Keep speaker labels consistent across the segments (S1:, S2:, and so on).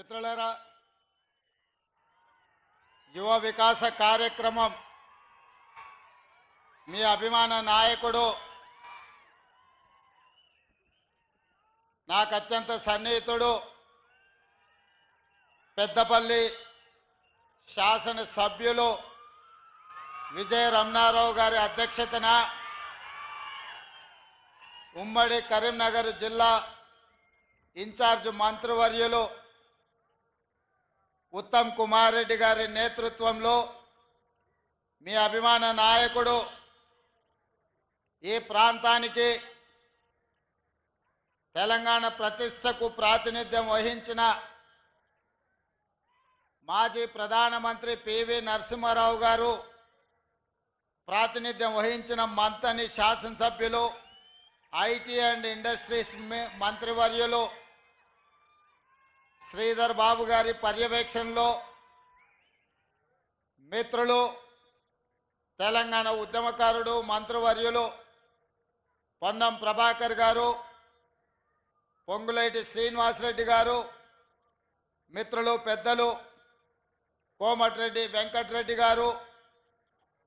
S1: మిత్రులారా, యువ వికాస కార్యక్రమం మీ అభిమాన నాయకుడు నాకు అత్యంత సన్నిహితుడు పెద్దపల్లి శాసన సభ్యులు విజయ రమణారావు గారి అధ్యక్షతన ఉమ్మడి కరీంనగర్ జిల్లా ఇన్ఛార్జ్ మంత్రివర్యులు ఉత్తమ్ కుమార్ రెడ్డి గారి నేతృత్వంలో మీ అభిమాన నాయకుడు ఈ ప్రాంతానికి తెలంగాణ ప్రతిష్టకు ప్రాతినిధ్యం వహించిన మాజీ ప్రధానమంత్రి పివి నరసింహారావు గారు ప్రాతినిధ్యం వహించిన మంతని శాసనసభ్యులు ఐటీ అండ్ ఇండస్ట్రీస్ మంత్రివర్యులు శ్రీధర్ బాబు గారి పర్యవేక్షణలో మిత్రులు తెలంగాణ ఉద్యమకారుడు మంత్రివర్యులు పొన్నం ప్రభాకర్ గారు, పొంగులేటి శ్రీనివాసరెడ్డి గారు, మిత్రులు పెద్దలు కోమటిరెడ్డి వెంకటరెడ్డి గారు,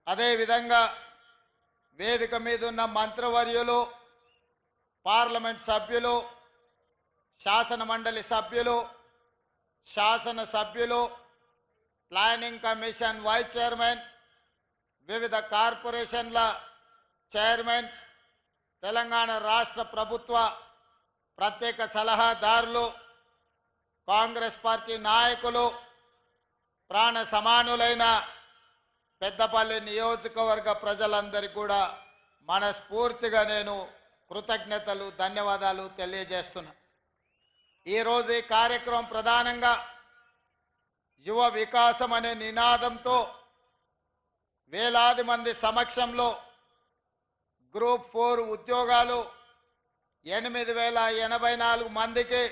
S1: అదేవిధంగా వేదిక మీద ఉన్న మంత్రివర్యులు, పార్లమెంట్ సభ్యులు, శాసన మండలి సభ్యులు, శాసనసభ్యులు, ప్లానింగ్ కమిషన్ వైస్ చైర్మన్, వివిధ కార్పొరేషన్ల చైర్మన్స్, తెలంగాణ రాష్ట్ర ప్రభుత్వ ప్రత్యేక సలహాదారులు, కాంగ్రెస్ పార్టీ నాయకులు, ప్రాణ సమానులైన పెద్దపల్లి నియోజకవర్గ ప్రజలందరికీ కూడా మనస్ఫూర్తిగా నేను కృతజ్ఞతలు, ధన్యవాదాలు తెలియజేస్తున్నా. ఈరోజు ఈ కార్యక్రమం ప్రధానంగా యువ వికాసం అనే నినాదంతో వేలాది మంది సమక్షంలో గ్రూప్ 4 ఉద్యోగాలు 8,084 మందికి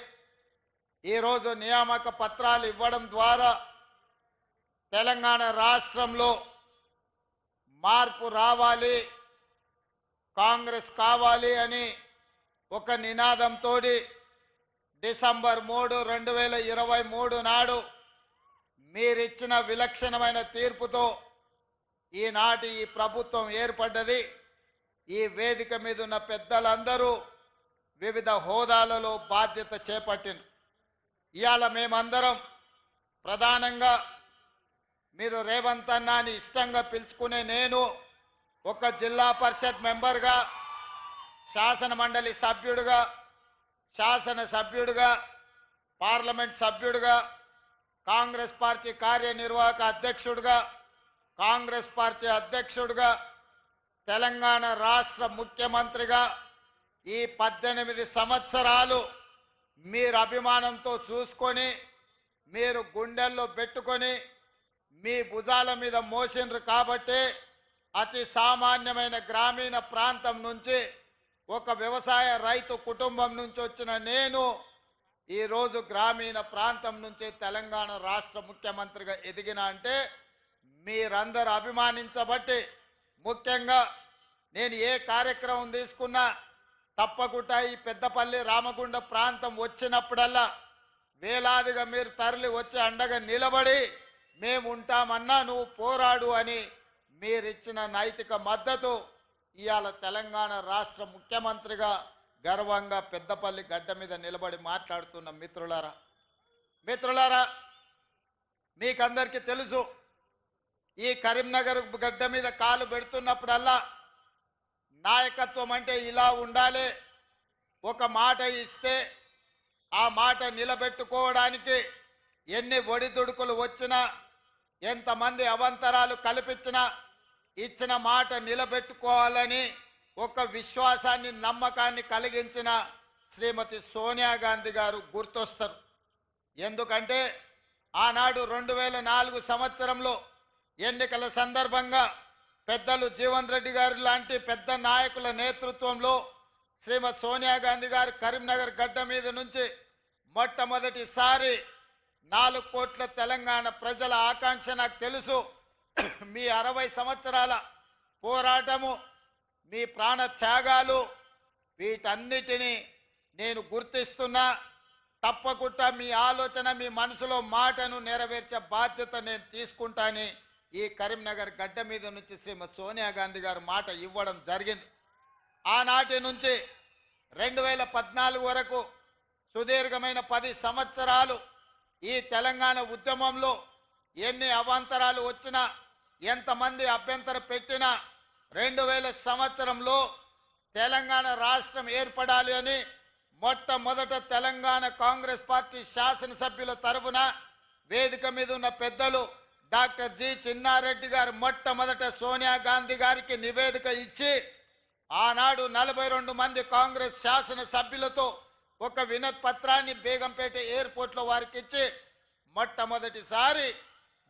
S1: ఈరోజు నియామక పత్రాలు ఇవ్వడం ద్వారా తెలంగాణ రాష్ట్రంలో మార్పు రావాలి, కాంగ్రెస్ కావాలి అని ఒక నినాదంతో డిసెంబర్ 3, 2023 నాడు మీరిచ్చిన విలక్షణమైన తీర్పుతో ఈనాటి ఈ ప్రభుత్వం ఏర్పడ్డది. ఈ వేదిక మీద ఉన్న పెద్దలందరూ వివిధ హోదాలలో బాధ్యత చేపట్టిన ఇవాళ మేమందరం ప్రధానంగా మీరు రేవంత్ అన్న అని ఇష్టంగా పిలుచుకునే నేను ఒక జిల్లా పరిషత్ మెంబర్గా, శాసన మండలి సభ్యుడిగా, శాసనసభ్యుడిగా, పార్లమెంట్ సభ్యుడిగా, కాంగ్రెస్ పార్టీ కార్యనిర్వాహక అధ్యక్షుడిగా, కాంగ్రెస్ పార్టీ అధ్యక్షుడిగా, తెలంగాణ రాష్ట్ర ముఖ్యమంత్రిగా ఈ 18 సంవత్సరాలు మీరు అభిమానంతో చూసుకొని, మీరు గుండెల్లో పెట్టుకొని, మీ భుజాల మీద మోసిండ్రు కాబట్టి అతి సామాన్యమైన గ్రామీణ ప్రాంతం నుంచి ఒక వ్యవసాయ రైతు కుటుంబం నుంచి వచ్చిన నేను ఈరోజు గ్రామీణ ప్రాంతం నుంచి తెలంగాణ రాష్ట్ర ముఖ్యమంత్రిగా ఎదిగిన అంటే మీరందరూ అభిమానించబట్టి, ముఖ్యంగా నేను ఏ కార్యక్రమం తీసుకున్నా తప్పకుండా ఈ పెద్దపల్లి రామగుండ ప్రాంతం వచ్చినప్పుడల్లా వేలాదిగా మీరు తరలి వచ్చి అండగా నిలబడి మేము ఉంటామన్నా నువ్వు పోరాడు అని మీరిచ్చిన నైతిక మద్దతు ఇవాళ తెలంగాణ రాష్ట్ర ముఖ్యమంత్రిగా గర్వంగా పెద్దపల్లి గడ్డ మీద నిలబడి మాట్లాడుతున్న మిత్రులారా, మీకందరికీ తెలుసు ఈ కరీంనగర్ గడ్డ మీద కాలు పెడుతున్నప్పుడల్లా నాయకత్వం అంటే ఇలా ఉండాలి, ఒక మాట ఇస్తే ఆ మాట నిలబెట్టుకోవడానికి ఎన్ని ఒడిదుడుకులు వచ్చినా, ఎంతమంది అవంతరాలు కల్పించినా ఇచ్చిన మాట నిలబెట్టుకోవాలని ఒక విశ్వాసాన్ని, నమ్మకాన్ని కలిగించిన శ్రీమతి సోనియా గాంధీ గారు గుర్తొస్తారు. ఎందుకంటే ఆనాడు 2004 సంవత్సరంలో ఎన్నికల సందర్భంగా పెద్దలు జీవన్ రెడ్డి గారు లాంటి పెద్ద నాయకుల నేతృత్వంలో శ్రీమతి సోనియా గాంధీ గారు కరీంనగర్ గడ్డ మీద నుంచి మొట్టమొదటిసారి 4 కోట్ల తెలంగాణ ప్రజల ఆకాంక్ష నాకు తెలుసు. మీ 60 సంవత్సరాల పోరాటము, మీ ప్రాణ త్యాగాలు, వీటన్నిటినీ నేను గుర్తిస్తున్నా. తప్పకుండా మీ ఆలోచన మీ మనసులో మాటను నెరవేర్చే బాధ్యత నేను తీసుకుంటానని ఈ కరీంనగర్ గడ్డ మీద నుంచి శ్రీమతి సోనియా గాంధీ గారు మాట ఇవ్వడం జరిగింది. ఆనాటి నుంచి 2014 వరకు సుదీర్ఘమైన 10 సంవత్సరాలు ఈ తెలంగాణ ఉద్యమంలో ఎన్ని అవాంతరాలు వచ్చినా ఎంతమంది అభ్యంతరం పెట్టినా 2000 సంవత్సరంలో తెలంగాణ రాష్ట్రం ఏర్పడాలి అని మొట్టమొదట తెలంగాణ కాంగ్రెస్ పార్టీ శాసనసభ్యుల తరఫున వేదిక మీద ఉన్న పెద్దలు డాక్టర్ జి చిన్నారెడ్డి గారు మొట్టమొదట సోనియా గాంధీ గారికి నివేదిక ఇచ్చి ఆనాడు 42 మంది కాంగ్రెస్ శాసనసభ్యులతో ఒక వినతి పత్రాన్ని బేగంపేట ఎయిర్పోర్ట్లో వారికి ఇచ్చి మొట్టమొదటిసారి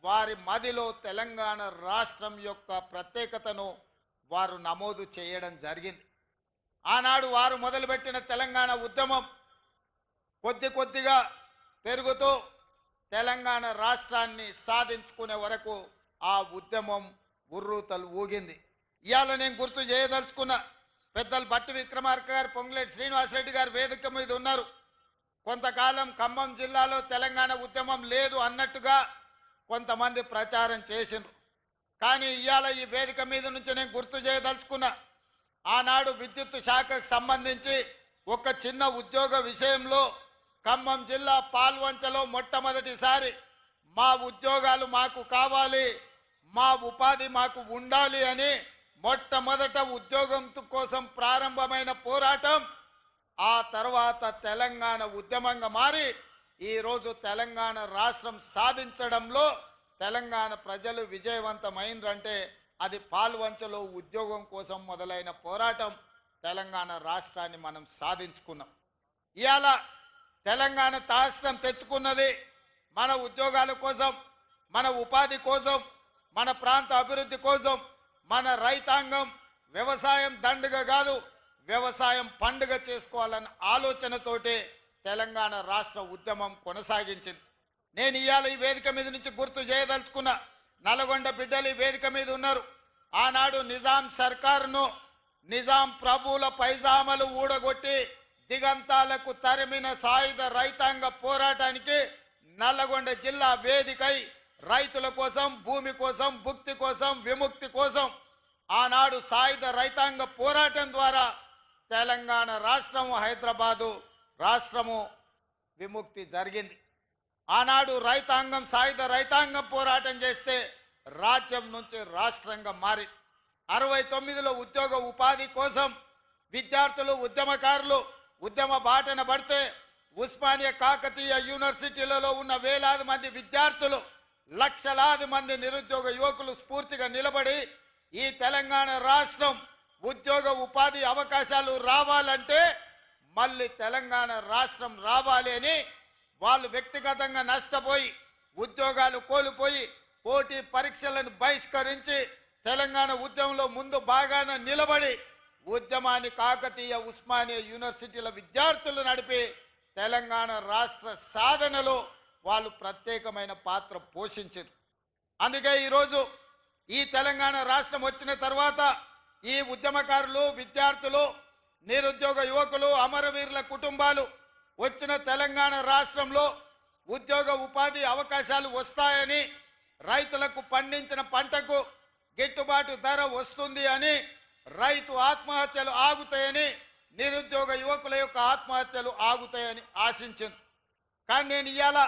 S1: వారి మదిలో తెలంగాణ రాష్ట్రం యొక్క ప్రత్యేకతను వారు నమోదు చేయడం జరిగింది. ఆనాడు వారు మొదలుపెట్టిన తెలంగాణ ఉద్యమం కొద్ది కొద్దిగా పెరుగుతూ తెలంగాణ రాష్ట్రాన్ని సాధించుకునే వరకు ఆ ఉద్యమం ఉర్రూతలు ఊగింది. ఇవాళ నేను గుర్తు చేయదలుచుకున్న పెద్దలు బట్టి విక్రమార్క గారు, పొంగులేటి శ్రీనివాసరెడ్డి గారు వేదిక మీద ఉన్నారు. కొంతకాలం ఖమ్మం జిల్లాలో తెలంగాణ ఉద్యమం లేదు అన్నట్టుగా కొంతమంది ప్రచారం చేసిండ్రు. కానీ ఇవాళ ఈ వేదిక మీద నుంచి నేను గుర్తు చేయదలుచుకున్నా, ఆనాడు విద్యుత్ శాఖకు సంబంధించి ఒక చిన్న ఉద్యోగ విషయంలో ఖమ్మం జిల్లా పాల్వంచలో మొట్టమొదటిసారి మా ఉద్యోగాలు మాకు కావాలి, మా ఉపాధి మాకు ఉండాలి అని మొట్టమొదట ఉద్యోగం కోసం ప్రారంభమైన పోరాటం ఆ తర్వాత తెలంగాణ ఉద్యమంగా మారి ఈరోజు తెలంగాణ రాష్ట్రం సాధించడంలో తెలంగాణ ప్రజలు విజయవంతమైందంటే అది పాల్వంచలో ఉద్యోగం కోసం మొదలైన పోరాటం తెలంగాణ రాష్ట్రాన్ని మనం సాధించుకున్నాం. ఇవాళ తెలంగాణ రాష్ట్రం తెచ్చుకున్నది మన ఉద్యోగాల కోసం, మన ఉపాధి కోసం, మన ప్రాంత అభివృద్ధి కోసం. మన రైతాంగం వ్యవసాయం దండుగ కాదు, వ్యవసాయం పండుగ చేసుకోవాలన్న ఆలోచనతోటే తెలంగాణ రాష్ట్ర ఉద్యమం కొనసాగించింది. నేను ఇవాళ ఈ వేదిక మీద నుంచి గుర్తు చేయదలుచుకున్న నల్గొండ బిడ్డలు ఈ వేదిక మీద ఉన్నారు. ఆనాడు నిజాం సర్కారును నిజాం ప్రభువుల పైజామలు ఊడగొట్టి దిగంతాలకు తరిమిన సాయుధ రైతాంగ పోరాటానికి నల్లగొండ జిల్లా వేదికై రైతుల కోసం, భూమి కోసం, భుక్తి కోసం, విముక్తి కోసం ఆనాడు సాయుధ రైతాంగ పోరాటం ద్వారా తెలంగాణ రాష్ట్రము, హైదరాబాదు రాష్ట్రము విముక్తి జరిగింది. ఆనాడు రైతాంగం, సాయుధ రైతాంగం పోరాటం చేస్తే రాజ్యం నుంచి రాష్ట్రంగా మారి 69లో ఉద్యోగ ఉపాధి కోసం విద్యార్థులు, ఉద్యమకారులు ఉద్యమ బాటన పడితే ఉస్మానియా కాకతీయ యూనివర్సిటీలలో ఉన్న వేలాది మంది విద్యార్థులు, లక్షలాది మంది నిరుద్యోగ యువకులు స్ఫూర్తిగా నిలబడి ఈ తెలంగాణ రాష్ట్రం ఉద్యోగ ఉపాధి అవకాశాలు రావాలంటే మళ్ళీ తెలంగాణ రాష్ట్రం రావాలి అని వాళ్ళు వ్యక్తిగతంగా నష్టపోయి, ఉద్యోగాలు కోల్పోయి, పోటీ పరీక్షలను బహిష్కరించి తెలంగాణ ఉద్యమంలో ముందు బాగాన నిలబడి ఉద్యమాన్ని కాకతీయ, ఉస్మానియా యూనివర్సిటీల విద్యార్థులు నడిపి తెలంగాణ రాష్ట్ర సాధనలో వాళ్ళు ప్రత్యేకమైన పాత్ర పోషించారు. అందుకే ఈరోజు ఈ తెలంగాణ రాష్ట్రం వచ్చిన తర్వాత ఈ ఉద్యమకారులు, విద్యార్థులు, నిరుద్యోగ యువకులు, అమరవీరుల కుటుంబాలు వచ్చిన తెలంగాణ రాష్ట్రంలో ఉద్యోగ ఉపాధి అవకాశాలు వస్తాయని, రైతులకు పండించిన పంటకు గిట్టుబాటు ధర వస్తుంది అని, రైతు ఆత్మహత్యలు ఆగుతాయని, నిరుద్యోగ యువకుల యొక్క ఆత్మహత్యలు ఆగుతాయని ఆశించాను. కానీ నేను ఇవాళ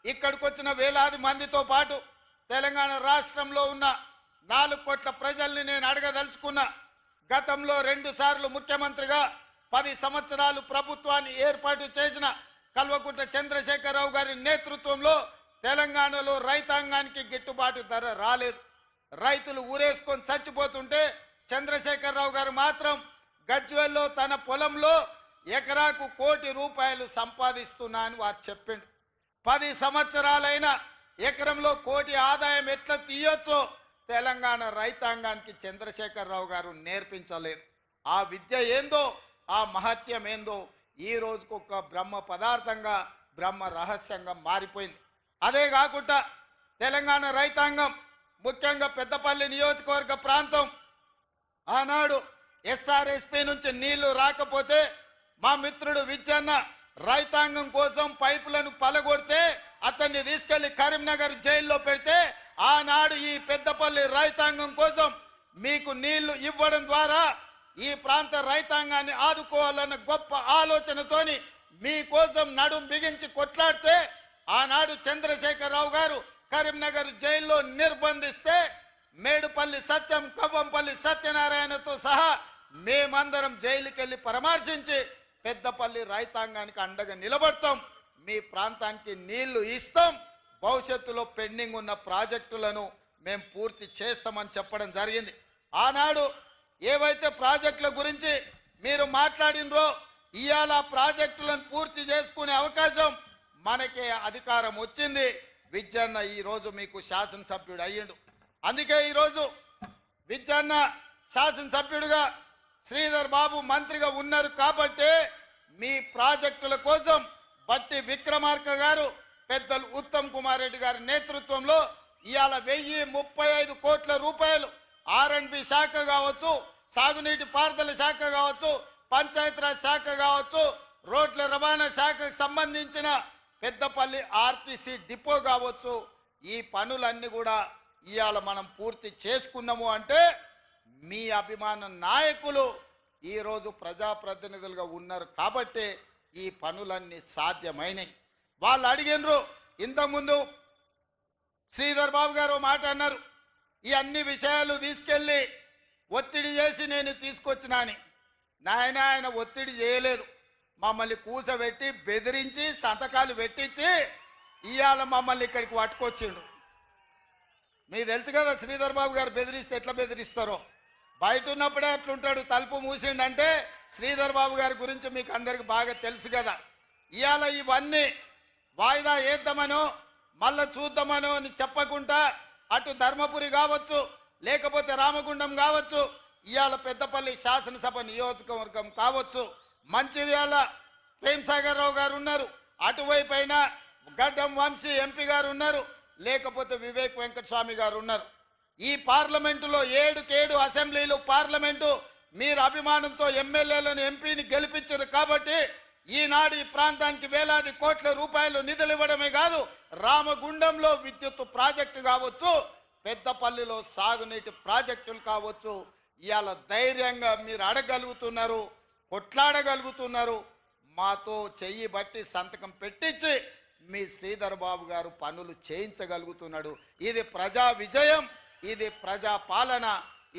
S1: ఇక్కడికి వచ్చిన వేలాది మందితో పాటు తెలంగాణ రాష్ట్రంలో ఉన్న 4 కోట్ల ప్రజల్ని నేను అడగదలుచుకున్నా. గతంలో 2 సార్లు ముఖ్యమంత్రిగా 10 సంవత్సరాలు ప్రభుత్వాన్ని ఏర్పాటు చేసిన కల్వకుంట్ల చంద్రశేఖరరావు గారి నేతృత్వంలో తెలంగాణలో రైతాంగానికి గిట్టుబాటు ధర రాలేదు. రైతులు ఊరేసుకొని చచ్చిపోతుంటే చంద్రశేఖరరావు గారు మాత్రం గజ్వేల్లో తన పొలంలో ఎకరాకు ₹1 కోటి సంపాదిస్తున్నా అని వారు చెప్పిండు. 10 సంవత్సరాలైన ఎకరంలో ₹1 కోటి ఆదాయం ఎట్లా తీయొచ్చో తెలంగాణ రైతాంగానికి చంద్రశేఖరరావు గారు నేర్పించలేదు. ఆ విద్య ఏందో, ఆ మహత్యం ఏందో ఈ రోజుకు ఒక బ్రహ్మ పదార్థంగా, బ్రహ్మ రహస్యంగా మారిపోయింది. అదే కాకుండా తెలంగాణ రైతాంగం, ముఖ్యంగా పెద్దపల్లి నియోజకవర్గ ప్రాంతం ఆనాడు SRSP నుంచి నీళ్లు రాకపోతే మా మిత్రుడు విజయన్న రైతాంగం కోసం పైపులను పలగొడితే అతన్ని తీసుకెళ్లి కరీంనగర్ జైల్లో పెడితే ఆనాడు ఈ పెద్దపల్లి రైతాంగం కోసం మీకు నీళ్లు ఇవ్వడం ద్వారా ఈ ప్రాంత రైతాంగాన్ని ఆదుకోవాలన్న గొప్ప ఆలోచనతోని మీకోసం నడుం బిగించి కొట్లాడితే ఆనాడు చంద్రశేఖరరావు గారు కరీంనగర్ జైల్లో నిర్బంధిస్తే మేడుపల్లి సత్యం, కవ్వంపల్లి సత్యనారాయణతో సహా మేమందరం జైలుకి వెళ్ళి పరామర్శించి పెద్దపల్లి రైతాంగానికి అండగా నిలబడతాం, మీ ప్రాంతానికి నీళ్లు ఇస్తాం, భవిష్యత్తులో పెండింగ్ ఉన్న ప్రాజెక్టులను మేము పూర్తి చేస్తామని చెప్పడం జరిగింది. ఆనాడు ఏవైతే ప్రాజెక్టుల గురించి మీరు మాట్లాడినరో ఇవాళ ప్రాజెక్టులను పూర్తి చేసుకునే అవకాశం మనకే అధికారం వచ్చింది. విజ్జన్న ఈరోజు మీకు శాసనసభ్యుడు అయ్యిండు. అందుకే ఈరోజు విజ్జన్న శాసనసభ్యుడిగా శ్రీధర్ బాబు మంత్రిగా ఉన్నారు కాబట్టి మీ ప్రాజెక్టుల కోసం బట్టి విక్రమార్క గారు, పెద్దలు ఉత్తమ్ కుమార్ రెడ్డి గారి నేతృత్వంలో ఇవాళ 1035 కోట్ల రూపాయలు R&B శాఖ కావచ్చు, సాగునీటి పారుదల శాఖ కావచ్చు, పంచాయతీరాజ్ శాఖ కావచ్చు, రోడ్ల రవాణా శాఖకు సంబంధించిన పెద్దపల్లి RTC డిపో కావచ్చు, ఈ పనులన్నీ కూడా ఇవాళ మనం పూర్తి చేసుకున్నాము అంటే మీ అభిమాన నాయకులు ఈరోజు ప్రజాప్రతినిధులుగా ఉన్నారు కాబట్టి ఈ పనులన్నీ సాధ్యమైనవి. వాళ్ళు అడిగినరు, ఇంతకుముందు శ్రీధర్ బాబు గారు మాట అన్నారు, ఈ అన్ని విషయాలు తీసుకెళ్ళి ఒత్తిడి చేసి నేను తీసుకొచ్చినా అని. ఆయన ఒత్తిడి చేయలేదు, మమ్మల్ని కూసబెట్టి బెదిరించి సంతకాలు పెట్టించి ఇవాళ మమ్మల్ని ఇక్కడికి పట్టుకొచ్చిండు. మీకు తెలుసు కదా శ్రీధర్ బాబు గారు బెదిరిస్తే ఎట్లా బెదిరిస్తారో. బయట ఉన్నప్పుడే అట్లుంటాడు, తలుపు మూసిండంటే శ్రీధర్ బాబు గారి గురించి మీకు అందరికి బాగా తెలుసు కదా. ఇవాళ ఇవన్నీ వాయిదా వేద్దామనో మళ్ళా చూద్దామనో అని చెప్పకుండా అటు ధర్మపురి కావచ్చు, లేకపోతే రామగుండం కావచ్చు, ఇవాళ పెద్దపల్లి శాసనసభ నియోజకవర్గం కావచ్చు, మంచిర్యాల ప్రేమ్సాగర్ రావు గారు ఉన్నారు, అటువైపు అయినా గడ్డం వంశీ ఎంపీ గారు ఉన్నారు, లేకపోతే వివేక్ వెంకటస్వామి గారు ఉన్నారు. ఈ పార్లమెంటులో 7 అసెంబ్లీలు పార్లమెంటు మీరు అభిమానంతో ఎమ్మెల్యేలను ఎంపీని గెలిపించారు కాబట్టి ఈనాడు ఈ ప్రాంతానికి వేలాది కోట్ల రూపాయలు నిధులు ఇవ్వడమే కాదు, రామగుండంలో విద్యుత్ ప్రాజెక్టు కావచ్చు, పెద్దపల్లిలో సాగునీటి ప్రాజెక్టులు కావచ్చు, ఇవాళ ధైర్యంగా మీరు అడగలుగుతున్నారు, కొట్లాడగలుగుతున్నారు. మాతో చెయ్యి బట్టి సంతకం పెట్టించి మీ శ్రీధర్ బాబు గారు పనులు చేయించగలుగుతున్నాడు. ఇది ప్రజా విజయం, ఇది ప్రజా పాలన,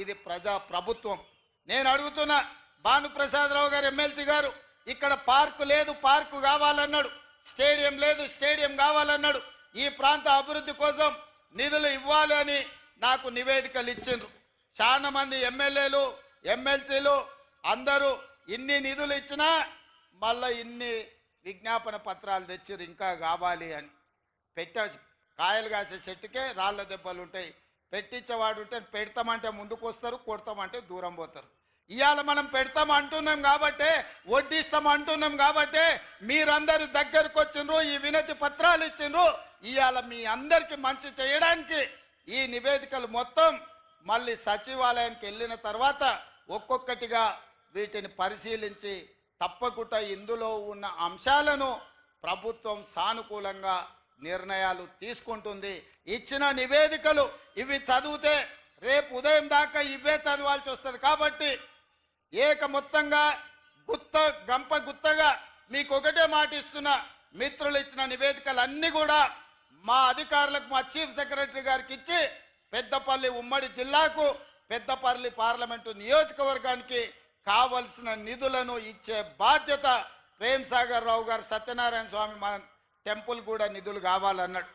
S1: ఇది ప్రజా ప్రభుత్వం. నేను అడుగుతున్నా, భానుప్రసాదరావు గారు ఎమ్మెల్సీ గారు, ఇక్కడ పార్కు లేదు, పార్కు కావాలన్నాడు, స్టేడియం లేదు, స్టేడియం కావాలన్నాడు, ఈ ప్రాంత అభివృద్ధి కోసం నిధులు ఇవ్వాలి అని నాకు నివేదికలు ఇచ్చిండ్రు. చాలా మంది ఎమ్మెల్యేలు, ఎమ్మెల్సీలు అందరూ ఇన్ని నిధులు ఇచ్చినా మళ్ళీ ఇన్ని విజ్ఞాపన పత్రాలు తెచ్చిర్రు ఇంకా కావాలి అని. కాయలు కాసే చెట్టుకే రాళ్ళ దెబ్బలు ఉంటాయి, పెట్టించేవాడు ఉంటే పెడతామంటే ముందుకు వస్తారు, కొడతామంటే దూరం పోతారు. ఇవాళ మనం పెడతాం అంటున్నాం కాబట్టి, వడ్డిస్తాం అంటున్నాం కాబట్టి మీరందరూ దగ్గరకు వచ్చిండ్రు, ఈ వినతి పత్రాలు ఇచ్చిండ్రు. ఇవాళ మీ అందరికి మంచి చేయడానికి ఈ నివేదికలు మొత్తం మళ్ళీ సచివాలయానికి వెళ్ళిన తర్వాత ఒక్కొక్కటిగా వీటిని పరిశీలించి తప్పకుండా ఇందులో ఉన్న అంశాలను ప్రభుత్వం సానుకూలంగా నిర్ణయాలు తీసుకుంటుంది. ఇచ్చిన నివేదికలు ఇవి చదివితే రేపు ఉదయం దాకా ఇవే చదవాల్సి వస్తుంది కాబట్టి మొత్తంగా గంప గుత్తగా మీకు ఒకటే మాట ఇస్తున్నా, మిత్రులు ఇచ్చిన నివేదికలు అన్నీ కూడా మా అధికారులకు, మా చీఫ్ సెక్రటరీ గారికి ఇచ్చి పెద్దపల్లి ఉమ్మడి జిల్లాకు, పెద్దపల్లి పార్లమెంటు నియోజకవర్గానికి కావలసిన నిధులను ఇచ్చే బాధ్యత ప్రేమ్సాగర్ రావు గారు, సత్యనారాయణ స్వామి మా టెంపుల్ కూడా నిధులు కావాలన్నాడు.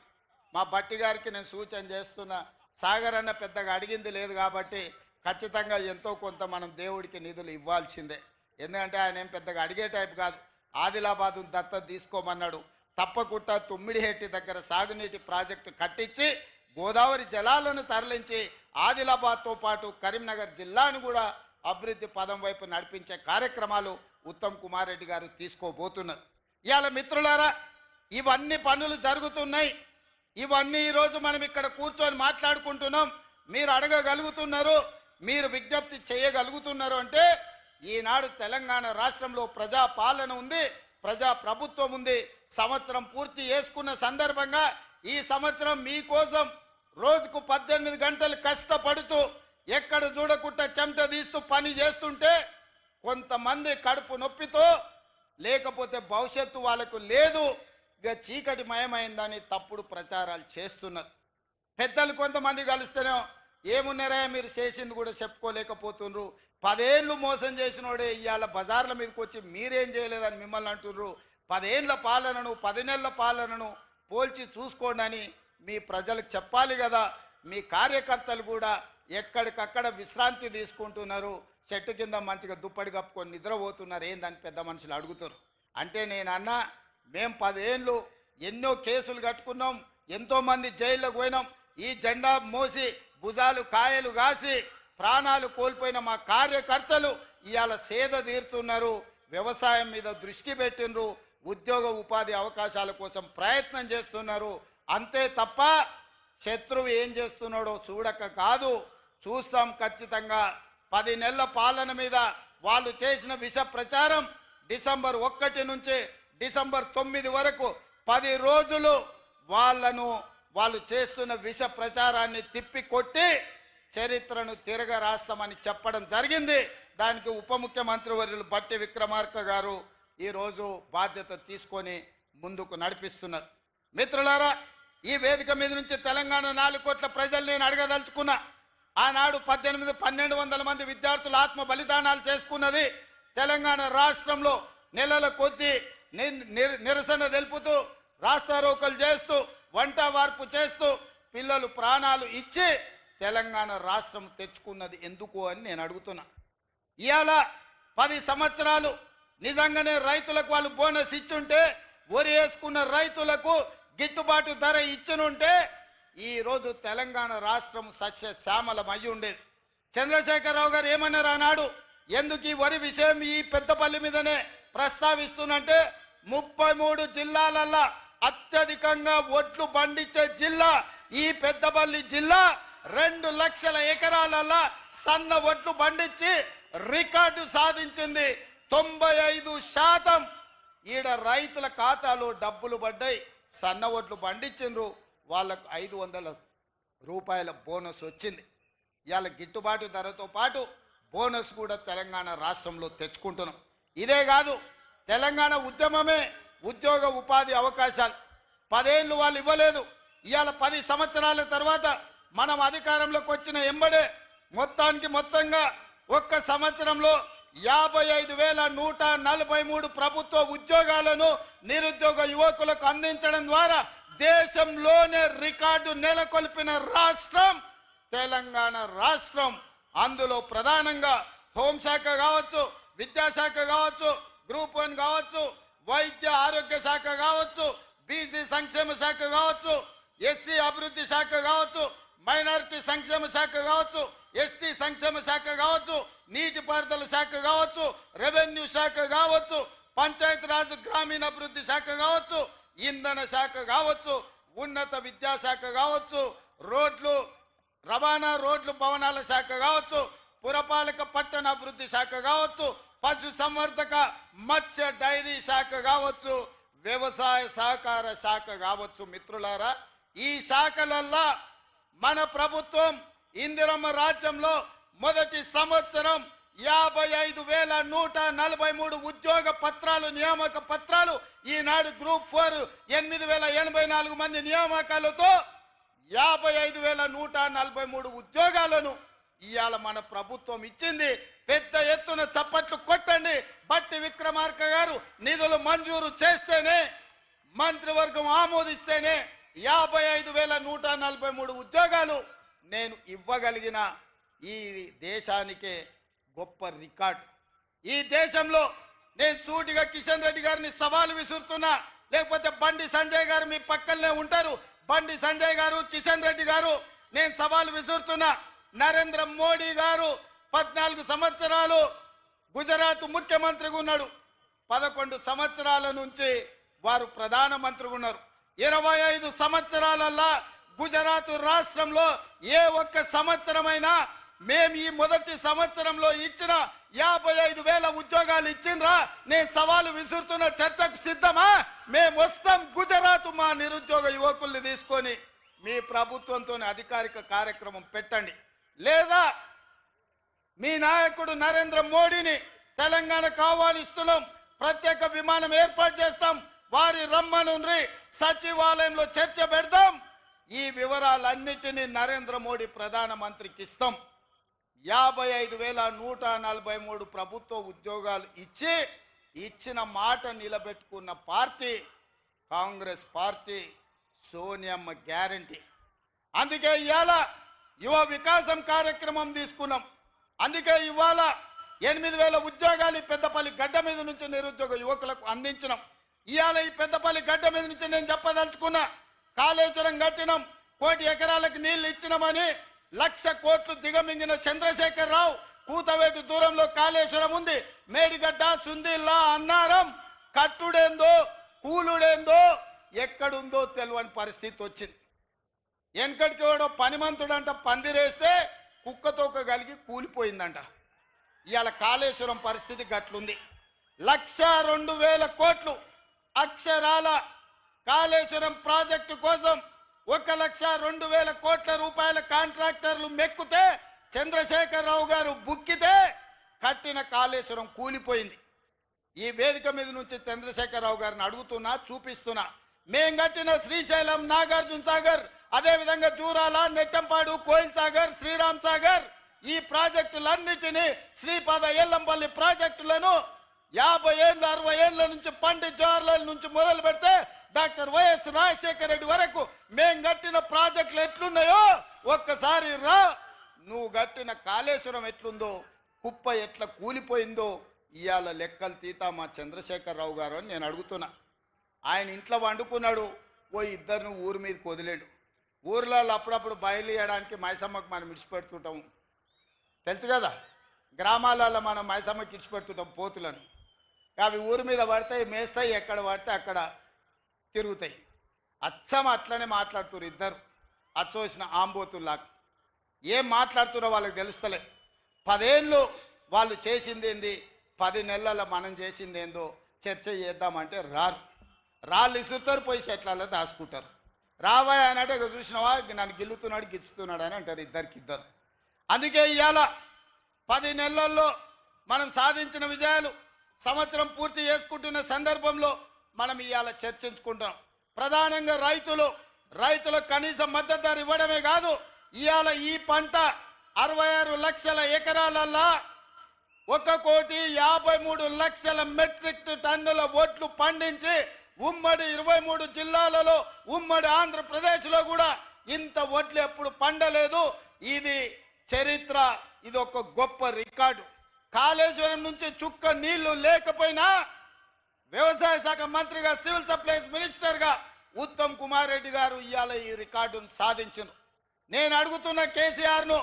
S1: మా బట్టి గారికి నేను సూచన చేస్తున్నా, సాగర్ అన్న పెద్దగా అడిగింది లేదు కాబట్టి ఖచ్చితంగా ఎంతో కొంత మనం దేవుడికి నిధులు ఇవ్వాల్సిందే. ఎందుకంటే ఆయన ఏం పెద్దగా అడిగే టైప్ కాదు. ఆదిలాబాదు దత్తత తీసుకోమన్నాడు, తప్పకుండా తుమ్మిడిహెట్టి దగ్గర సాగునీటి ప్రాజెక్టు కట్టించి గోదావరి జలాలను తరలించి ఆదిలాబాద్తో పాటు కరీంనగర్ జిల్లాను కూడా అభివృద్ధి పదం వైపు నడిపించే కార్యక్రమాలు ఉత్తమ్ కుమార్ రెడ్డి గారు తీసుకోబోతున్నారు. ఇవాళ మిత్రులారా, ఇవన్నీ పనులు జరుగుతున్నాయి, ఇవన్నీ ఈరోజు మనం ఇక్కడ కూర్చొని మాట్లాడుకుంటున్నాం. మీరు అడగగలుగుతున్నారు, మీరు విజ్ఞప్తి చేయగలుగుతున్నారు అంటే ఈనాడు తెలంగాణ రాష్ట్రంలో ప్రజా పాలన ఉంది, ప్రభుత్వం ఉంది. సంవత్సరం పూర్తి చేసుకున్న సందర్భంగా ఈ సంవత్సరం మీకోసం రోజుకు 18 గంటలు కష్టపడుతూ ఎక్కడ చూడకుండా చెమట తీస్తూ పని చేస్తుంటే కొంతమంది కడుపు నొప్పితో లేకపోతే భవిష్యత్తు వాళ్ళకు లేదు, ఇక చీకటి మయమైందని తప్పుడు ప్రచారాలు చేస్తున్నారు. పెద్దలు కొంతమంది కలిస్తేనే ఏమున్నారా మీరు చేసింది కూడా చెప్పుకోలేకపోతున్నారు. 10 ఏళ్ళు మోసం చేసినోడే ఇవాళ బజార్ల మీదకి వచ్చి మీరేం చేయలేదని మిమ్మల్ని అంటున్నారు. 10 ఏళ్ళ పాలనను 10 నెలల పాలనను పోల్చి చూసుకోండి అని మీ ప్రజలకు చెప్పాలి కదా. మీ కార్యకర్తలు కూడా ఎక్కడికక్కడ విశ్రాంతి తీసుకుంటున్నారు, చెట్టు కింద మంచిగా దుప్పటి కప్పుకొని నిద్రపోతున్నారు. ఏందని పెద్ద మనుషులు అడుగుతారు. అంటే నేను అన్నా, మేము 10 ఏళ్ళు ఎన్నో కేసులు కట్టుకున్నాం, ఎంతోమంది జైల్లోకి పోయినాం. ఈ జెండా మోసి భుజాలు కాయలు కాసి ప్రాణాలు కోల్పోయిన మా కార్యకర్తలు ఇవాళ సేద తీరుతున్నారు, వ్యవసాయం మీద దృష్టి పెట్టినరు, ఉద్యోగ ఉపాధి అవకాశాల కోసం ప్రయత్నం చేస్తున్నారు. అంతే తప్ప శత్రువు ఏం చేస్తున్నాడో చూడక కాదు, చూస్తాం ఖచ్చితంగా. 10 నెలల పాలన మీద వాళ్ళు చేసిన విష ప్రచారం డిసెంబర్ 1 నుంచి డిసెంబర్ 9 వరకు 10 రోజులు వాళ్ళు చేస్తున్న విష ప్రచారాన్ని తిప్పి కొట్టి చరిత్రను తిరగ రాస్తామని చెప్పడం జరిగింది. దానికి ఉప ముఖ్యమంత్రి వర్యులు బట్టి విక్రమార్క గారు ఈరోజు బాధ్యత తీసుకొని ముందుకు నడిపిస్తున్నారు. మిత్రులారా, ఈ వేదిక మీద నుంచి తెలంగాణ 4 కోట్ల ప్రజలు నేను అడగదలుచుకున్నా. ఆనాడు 1200 మంది విద్యార్థులు ఆత్మ బలిదానాలు చేసుకున్నది తెలంగాణ రాష్ట్రంలో. నెలల కొద్దీ నిరసన తెలుపుతూ రాస్తారోకలు చేస్తూ వంట వార్పు చేస్తూ పిల్లలు ప్రాణాలు ఇచ్చి తెలంగాణ రాష్ట్రం తెచ్చుకున్నది ఎందుకు అని నేను అడుగుతున్నా. ఇవాళ 10 సంవత్సరాలు నిజంగానే రైతులకు వాళ్ళు బోనస్ ఇచ్చుంటే, వరి వేసుకున్న రైతులకు గిట్టుబాటు ధర ఇచ్చనుంటే ఈరోజు తెలంగాణ రాష్ట్రం సస్యశ్యామలం అయ్యి ఉండేది. చంద్రశేఖరరావు గారు ఏమన్నారు ఆనాడు, ఎందుకు ఈ వరి విషయం ఈ పెద్దపల్లి మీదనే ప్రస్తావిస్తున్నంటే 33 జిల్లాలల్లో అత్యధికంగా ఒడ్లు పండించే జిల్లా ఈ పెద్దపల్లి జిల్లా. 2 లక్షల ఎకరాలలో సన్న ఒడ్లు పండించి రికార్డు సాధించింది. 95% ఈడ రైతుల ఖాతాలో డబ్బులు పడ్డాయి. సన్న ఒడ్లు పండించిండ్రు, వాళ్ళకు 500 రూపాయల బోనస్ వచ్చింది. ఇవాళ గిట్టుబాటు ధరతో పాటు బోనస్ కూడా తెలంగాణ రాష్ట్రంలో తెచ్చుకుంటున్నాం. ఇదే కాదు, తెలంగాణ ఉద్యమమే ఉద్యోగ ఉపాధి అవకాశాలు 10 ఏళ్ళు వాళ్ళు ఇవ్వలేదు. ఇవాళ 10 సంవత్సరాల తర్వాత మనం అధికారంలోకి వచ్చిన ఎంబడే మొత్తంగా ఒక్క సంవత్సరంలో 55,143 ప్రభుత్వ ఉద్యోగాలను నిరుద్యోగ యువకులకు అందించడం ద్వారా దేశంలోనే రికార్డు నెలకొల్పిన రాష్ట్రం తెలంగాణ రాష్ట్రం. అందులో ప్రధానంగా హోంశాఖ కావచ్చు, విద్యాశాఖ కావచ్చు, గ్రూప్ 1 కావచ్చు, వైద్య ఆరోగ్య శాఖ కావచ్చు, బీసీ సంక్షేమ శాఖ కావచ్చు, ఎస్సీ అభివృద్ధి శాఖ కావచ్చు, మైనారిటీ సంక్షేమ శాఖ కావచ్చు, ఎస్టీ సంక్షేమ శాఖ కావచ్చు, నీటిపారుదల శాఖ కావచ్చు, రెవెన్యూ శాఖ కావచ్చు, పంచాయతీరాజ్ గ్రామీణాభివృద్ధి శాఖ కావచ్చు, ఇంధన శాఖ కావచ్చు, ఉన్నత విద్యాశాఖ కావచ్చు, రోడ్లు రవాణా రోడ్లు భవనాల శాఖ కావచ్చు, పురపాలక పట్టణ అభివృద్ధి శాఖ కావచ్చు, పశు సంవర్ధక మత్స్య డైరీ శాఖ కావచ్చు, వ్యవసాయ సహకార శాఖ కావచ్చు. మిత్రులారా, ఈ శాఖలల్లో మన ప్రభుత్వం ఇందిరమ్మ రాజ్యంలో మొదటి సంవత్సరం 55,143 ఉద్యోగ పత్రాలు, నియామక పత్రాలు, ఈనాడు గ్రూప్ 4 8,084 మంది నియామకాలతో 55,143 ఉద్యోగాలను ఇవాళ మన ప్రభుత్వం ఇచ్చింది. పెద్ద ఎత్తున చప్పట్లు కొట్టండి. బట్టి విక్రమార్క గారు నిధులు మంజూరు చేస్తేనే, మంత్రివర్గం ఆమోదిస్తేనే 55,143 ఉద్యోగాలు నేను ఇవ్వగలిగిన ఈ దేశానికే గొప్ప రికార్డు. ఈ దేశంలో నేను సూటిగా కిషన్ రెడ్డి గారిని సవాలు విసురుతున్నా, లేకపోతే బండి సంజయ్ గారు మీ పక్కనే ఉంటారు, బండి సంజయ్ గారు, కిషన్ రెడ్డి గారు, నేను సవాలు విసురుతున్నా. నరేంద్ర మోడీ గారు 14 సంవత్సరాలు గుజరాత్ ముఖ్యమంత్రిగా ఉన్నాడు. 11 సంవత్సరాల నుంచి వారు ప్రధానమంత్రిగా ఉన్నారు. 25 సంవత్సరాలల్లా గుజరాత్ రాష్ట్రంలో ఏ ఒక్క సంవత్సరమైనా మేము ఈ మొదటి సంవత్సరంలో ఇచ్చిన 55,000 ఉద్యోగాలు ఇచ్చిండ్రా? నేను సవాలు విసురుతున్న, చర్చకు సిద్ధమా? మేము వస్తాం గుజరాత్, మా నిరుద్యోగ యువకుల్ని తీసుకొని మీ ప్రభుత్వంతో అధికారిక కార్యక్రమం పెట్టండి. లేదా మీ నాయకుడు నరేంద్ర మోడీని తెలంగాణకు ఆహ్వానిస్తున్నాం, ప్రత్యేక విమానం ఏర్పాటు చేస్తాం, వారి రమ్మనుండ్రి, సచివాలయంలో చర్చ పెడదాం. ఈ వివరాలన్నిటినీ నరేంద్ర మోడీ ప్రధానమంత్రికి ఇస్తాం. 55,143 ప్రభుత్వ ఉద్యోగాలు ఇచ్చిన మాట నిలబెట్టుకున్న పార్టీ కాంగ్రెస్ పార్టీ, సోనియమ్మ గ్యారంటీ. అందుకే ఇవాళ యువ వికాసం కార్యక్రమం తీసుకున్నాం. అందుకే ఇవాళ 8,000 ఉద్యోగాలు పెద్దపల్లి గడ్డ మీద నుంచి నిరుద్యోగ యువకులకు అందించినాం. ఇవాళ ఈ పెద్దపల్లి గడ్డ మీద నుంచి నేను చెప్పదలుచుకున్నా, కాళేశ్వరం కట్టినాం, 1 కోటి ఎకరాలకు నీళ్లు ఇచ్చినామని 1,00,000 కోట్లు దిగమింగిన చంద్రశేఖర్ రావు కూతవేటు దూరంలో కాళేశ్వరం ఉంది. మేడిగడ్డ, సుందిల్లా, అన్నారం కట్టుడేందో కూలుడేందో ఎక్కడుందో తెలియని పరిస్థితి వచ్చింది. వెనకటికి ఎవడో పనిమంతుడంట పందిరేస్తే కుక్కతోక కలిగి కూలిపోయిందంట. ఇవాళ కాళేశ్వరం పరిస్థితి గట్లుంది. 1,02,000 కోట్లు అక్షరాల కాళేశ్వరం ప్రాజెక్టు కోసం 1,02,000 కోట్ల రూపాయల కాంట్రాక్టర్లు మెక్కుతే, చంద్రశేఖర్ రావు గారు బుక్కితే కట్టిన కాళేశ్వరం కూలిపోయింది. ఈ వేదిక మీద నుంచి చంద్రశేఖర్ రావు గారిని అడుగుతున్నా, చూపిస్తున్నా, మేం కట్టిన శ్రీశైలం, నాగార్జున సాగర్, అదేవిధంగా జూరాల, నెట్టంపాడు, కోయిల్ సాగర్, శ్రీరామ్ సాగర్, ఈ ప్రాజెక్టులన్నిటినీ, శ్రీపాద ఎల్లంపల్లి ప్రాజెక్టులను 50 ఏళ్ళు 60 ఏళ్ళ నుంచి పండిత్ జవహర్లాల్ నుంచి మొదలు పెడితే డాక్టర్ వైఎస్ రాజశేఖర రెడ్డి వరకు మేం కట్టిన ప్రాజెక్టులు ఎట్లున్నాయో ఒక్కసారి రా. నువ్వు కట్టిన కాళేశ్వరం ఎట్లుందో, కుప్ప ఎట్లా కూలిపోయిందో ఇవాళ లెక్కలు తీతా మా చంద్రశేఖర్ రావు గారు అని నేను అడుగుతున్నా. ఆయన ఇంట్లో వండుకున్నాడు, ఓ ఇద్దరిని ఊరి మీదకి వదిలేడు. ఊర్లలో అప్పుడప్పుడు బయలుదేయడానికి మైసమ్మకు మనం విడిచిపెడుతుంటాం, తెలుసు కదా. గ్రామాలలో మనం మైసమ్మకి విడిచిపెడుతుంటాం పోతులను. అవి ఊరి మీద పడతాయి, మేస్తాయి, ఎక్కడ పడితే అక్కడ తిరుగుతాయి. అచ్చం అట్లనే మాట్లాడుతున్నారు ఇద్దరు, అచ్చోసిన ఆంబోతుల్లాగా. ఏం మాట్లాడుతున్నారో వాళ్ళకి తెలుస్తలే. 10 ఏళ్ళు వాళ్ళు చేసింది ఏంది, 10 నెలల మనం చేసింది ఏందో చర్చ చేద్దామంటే రాళ్ళు ఇసురుతారు, పోయి చెట్లలో దాచుకుంటారు. రావాయి అని అంటే చూసినావా నన్ను గిల్లుతున్నాడు గిచ్చుతున్నాడు అని అంటారు ఇద్దరికిద్దరు. అందుకే ఇవాళ 10 నెలల్లో మనం సాధించిన విజయాలు సంవత్సరం పూర్తి చేసుకుంటున్న సందర్భంలో మనం ఇవాళ చర్చించుకుంటాం. ప్రధానంగా రైతులకు కనీస మద్దతు ధర ఇవ్వడమే కాదు, ఇవాళ ఈ పంట 66 లక్షల ఎకరాలల్లా 1,53,00,000 మెట్రిక్ టన్నుల వడ్లు పండించి ఉమ్మడి 23 జిల్లాలలో, ఉమ్మడి ఆంధ్రప్రదేశ్లో కూడా ఇంత వడ్లు ఎప్పుడు పండలేదు. ఇది చరిత్ర, ఇది ఒక గొప్ప రికార్డు. కాళేశ్వరం నుంచి చుక్క నీళ్లు లేకపోయినా వ్యవసాయ శాఖ మంత్రిగా, సివిల్ సప్లైస్ మినిస్టర్గా ఉత్తమ్ కుమార్ రెడ్డి గారు ఇవాళ ఈ రికార్డును సాధించారు. నేను అడుగుతున్న కేసీఆర్ను,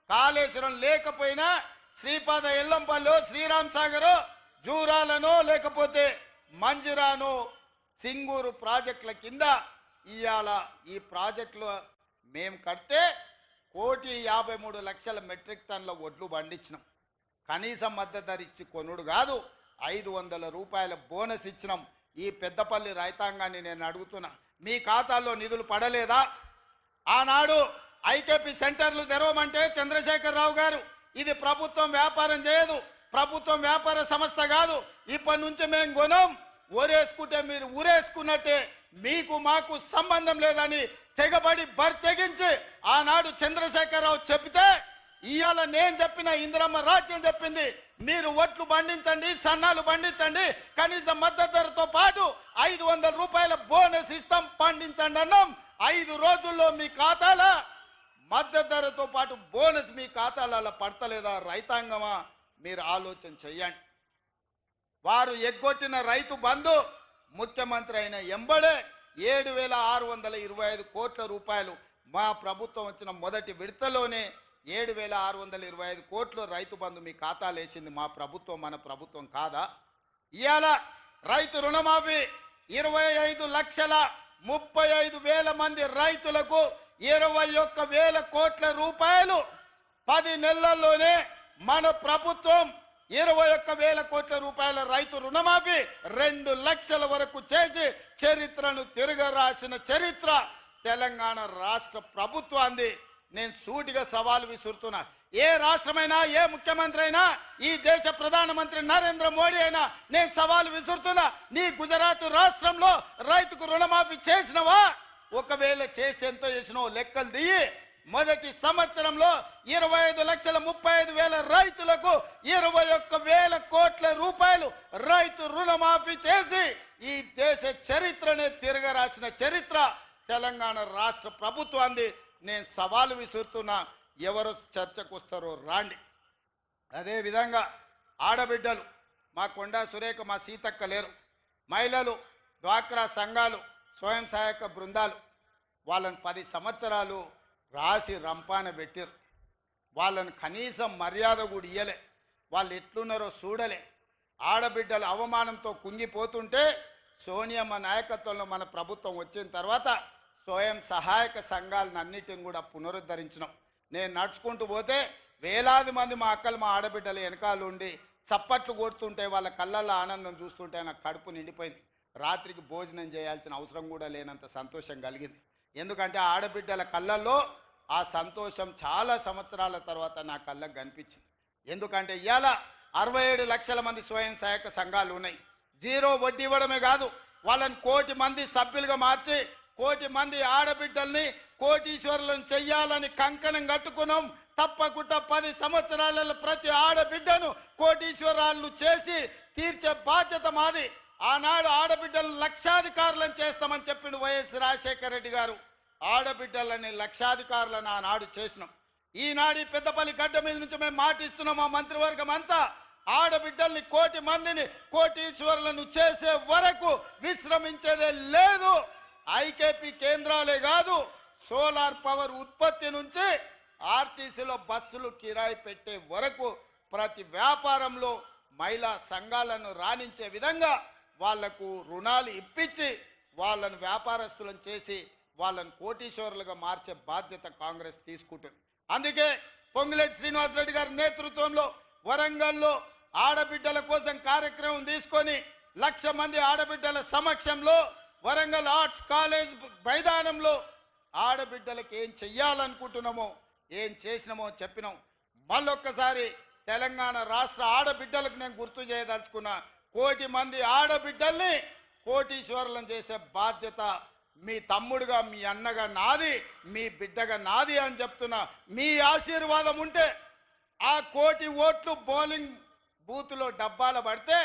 S1: కాళేశ్వరం లేకపోయినా శ్రీపాద ఎల్లంపల్లి, శ్రీరామ్ సాగర్, జూరాలను, లేకపోతే మంజిరాను, సింగూరు ప్రాజెక్టుల కింద ఇవాళ ఈ ప్రాజెక్టులు మేము కడితే 1,53,00,000 మెట్రిక్ టన్నుల వడ్లు పండించినాం. కనీస మద్దతు ధర ఇచ్చి కొనుడు కాదు, 500 రూపాయల బోనస్ ఇచ్చినాం. ఈ పెద్దపల్లి రైతాంగాన్ని నేను అడుగుతున్నా, మీ ఖాతాల్లో నిధులు పడలేదా? ఆనాడు ఐకేపీ సెంటర్లు తెరవమంటే చంద్రశేఖర్ రావు గారు, ఇది ప్రభుత్వం వ్యాపారం చేయదు, ప్రభుత్వం వ్యాపార సంస్థ కాదు, ఇప్పటి నుంచి మేము కొనం, ఊరేసుకుంటే మీరు ఊరేసుకున్నట్టే, మీకు మాకు సంబంధం లేదని తెగబడి తెగించి ఆనాడు చంద్రశేఖర్ రావు చెప్తే, ఇవాళ నేను చెప్పిన ఇందిరమ్మ రాజ్యం చెప్పింది, మీరు వడ్లు పండించండి, సన్నాలు పండించండి, కనీస మద్దతు ధరతో పాటు 500 రూపాయల బోనస్ ఇస్తాం, పండించండి అన్నాం. 5 రోజుల్లో మీ ఖాతాల మద్దతు ధరతో పాటు బోనస్ మీ ఖాతాలలో పడతలేదా? రైతాంగమా, మీరు ఆలోచన చెయ్యండి. వారు ఎగ్గొట్టిన రైతు బంధు ముఖ్యమంత్రి అయిన ఎంబడే 7,625 కోట్ల రూపాయలు మా ప్రభుత్వం వచ్చిన మొదటి విడతలోనే 7,625 కోట్లు రైతు బంధు మీ ఖాతాలు వేసింది మా ప్రభుత్వం, మన ప్రభుత్వం కాదా? ఇవాళ రైతు రుణమాఫీ 25,35,000 మంది రైతులకు 21,000 కోట్ల రూపాయలు 10 నెలల్లోనే మన ప్రభుత్వం 21,000 కోట్ల రూపాయల రైతు రుణమాఫీ 2 లక్షల వరకు చేసి చరిత్రను తిరగరాసిన చరిత్ర తెలంగాణ రాష్ట్ర ప్రభుత్వాన్ని. నేను సూటిగా సవాల్ విసురుతున్నా. ఏ రాష్ట్రమైనా ఏ ముఖ్యమంత్రి అయినా ఈ దేశ ప్రధానమంత్రి నరేంద్ర మోడీ అయినా నేను సవాల్ విసురుతున్నా. నీ గుజరాత్ రాష్ట్రంలో రైతుకు రుణమాఫీ చేసినవా? ఒకవేళ చేస్తే ఎంతో చేసినావు లెక్కలు దిగి మొదటి సంవత్సరంలో 25,35,000 రైతులకు 21,000 కోట్ల రూపాయలు రైతు రుణమాఫీ చేసి ఈ దేశ చరిత్రనే తిరగరాసిన చరిత్ర తెలంగాణ రాష్ట్ర ప్రభుత్వాన్ని. నేను సవాలు విసురుతున్నా. ఎవరు చర్చకు వస్తారో రాండి. అదేవిధంగా ఆడబిడ్డలు, మా కొండా సురేఖ, మా సీతక్క లేరు, మహిళలు, డ్వాక్రా సంఘాలు, స్వయం సహాయక బృందాలు, వాళ్ళని 10 సంవత్సరాలు రాసి రంపాన పెట్టారు. వాళ్ళని కనీసం మర్యాద కూడా ఇయ్యలే. వాళ్ళు ఎట్లున్నారో చూడలే. ఆడబిడ్డలు అవమానంతో కుంగిపోతుంటే సోనియమ్మ నాయకత్వంలో మన ప్రభుత్వం వచ్చిన తర్వాత స్వయం సహాయక సంఘాలను అన్నిటిని కూడా పునరుద్ధరించినాం. నేను నడుచుకుంటూ పోతే వేలాది మంది మా అక్కలు, మా ఆడబిడ్డలు వెనకాల ఉండి చప్పట్లు కొడుతుంటే వాళ్ళ కళ్ళల్లో ఆనందం చూస్తుంటే నాకు కడుపు నిండిపోయింది. రాత్రికి భోజనం చేయాల్సిన అవసరం కూడా లేనంత సంతోషం కలిగింది. ఎందుకంటే ఆడబిడ్డల కళ్ళల్లో ఆ సంతోషం చాలా సంవత్సరాల తర్వాత నా కళ్ళకు కనిపించింది. ఎందుకంటే ఇవాళ 67 లక్షల మంది స్వయం సహాయక సంఘాలు ఉన్నాయి. 0 వడ్డీ ఇవ్వడమే కాదు, వాళ్ళని 1 కోటి మంది సభ్యులుగా మార్చి 1 కోటి మంది ఆడబిడ్డల్ని కోటీశ్వరులను చెయ్యాలని కంకణం కట్టుకున్నాం. తప్పకుండా 10 సంవత్సరాలలో ప్రతి ఆడబిడ్డను కోటీశ్వరాలు చేసి తీర్చే బాధ్యత మాది. ఆనాడు ఆడబిడ్డలను లక్షాధికారులను చేస్తామని చెప్పిండు వైఎస్ రాజశేఖర రెడ్డి గారు. ఆడబిడ్డలని లక్షాధికారులను ఆనాడు చేసినాం. ఈనాడు పెద్దపల్లి గడ్డ మీద నుంచి మేము మాటిస్తున్నాం. మా మంత్రివర్గం అంతా ఆడబిడ్డల్ని 1 కోటి మందిని కోటీశ్వరులను చేసే వరకు విశ్రమించేదే లేదు. ఐకేపీ కేంద్రాలే కాదు, సోలార్ పవర్ ఉత్పత్తి నుంచి ఆర్టీసీలో బస్సులు కిరాయి పెట్టే వరకు ప్రతి వ్యాపారంలో మహిళా సంఘాలను రాణించే విధంగా వాళ్లకు రుణాలు ఇప్పించి వాళ్ళను వ్యాపారస్తులను చేసి వాళ్ళను కోటీశ్వరులుగా మార్చే బాధ్యత కాంగ్రెస్ తీసుకుంటుంది. అందుకే పొంగులేటి శ్రీనివాసరెడ్డి గారి నేతృత్వంలో వరంగల్లో ఆడబిడ్డల కోసం కార్యక్రమం తీసుకొని 1,00,000 మంది ఆడబిడ్డల సమక్షంలో వరంగల్ ఆర్ట్స్ కాలేజ్ మైదానంలో ఆడబిడ్డలకు ఏం చెయ్యాలనుకుంటున్నామో ఏం చేసినామో చెప్పినాం. మళ్ళొక్కసారి తెలంగాణ రాష్ట్ర ఆడబిడ్డలకు నేను గుర్తు చేయదలుచుకున్నా. 1 కోటి మంది ఆడబిడ్డల్ని కోటీశ్వరులను చేసే బాధ్యత మీ తమ్ముడుగా, మీ అన్నగా నాది, మీ బిడ్డగా నాది అని చెప్తున్నా. మీ ఆశీర్వాదం ఉంటే ఆ 1 కోటి ఓట్లు బౌలింగ్ బూత్లో డబ్బాల పడితే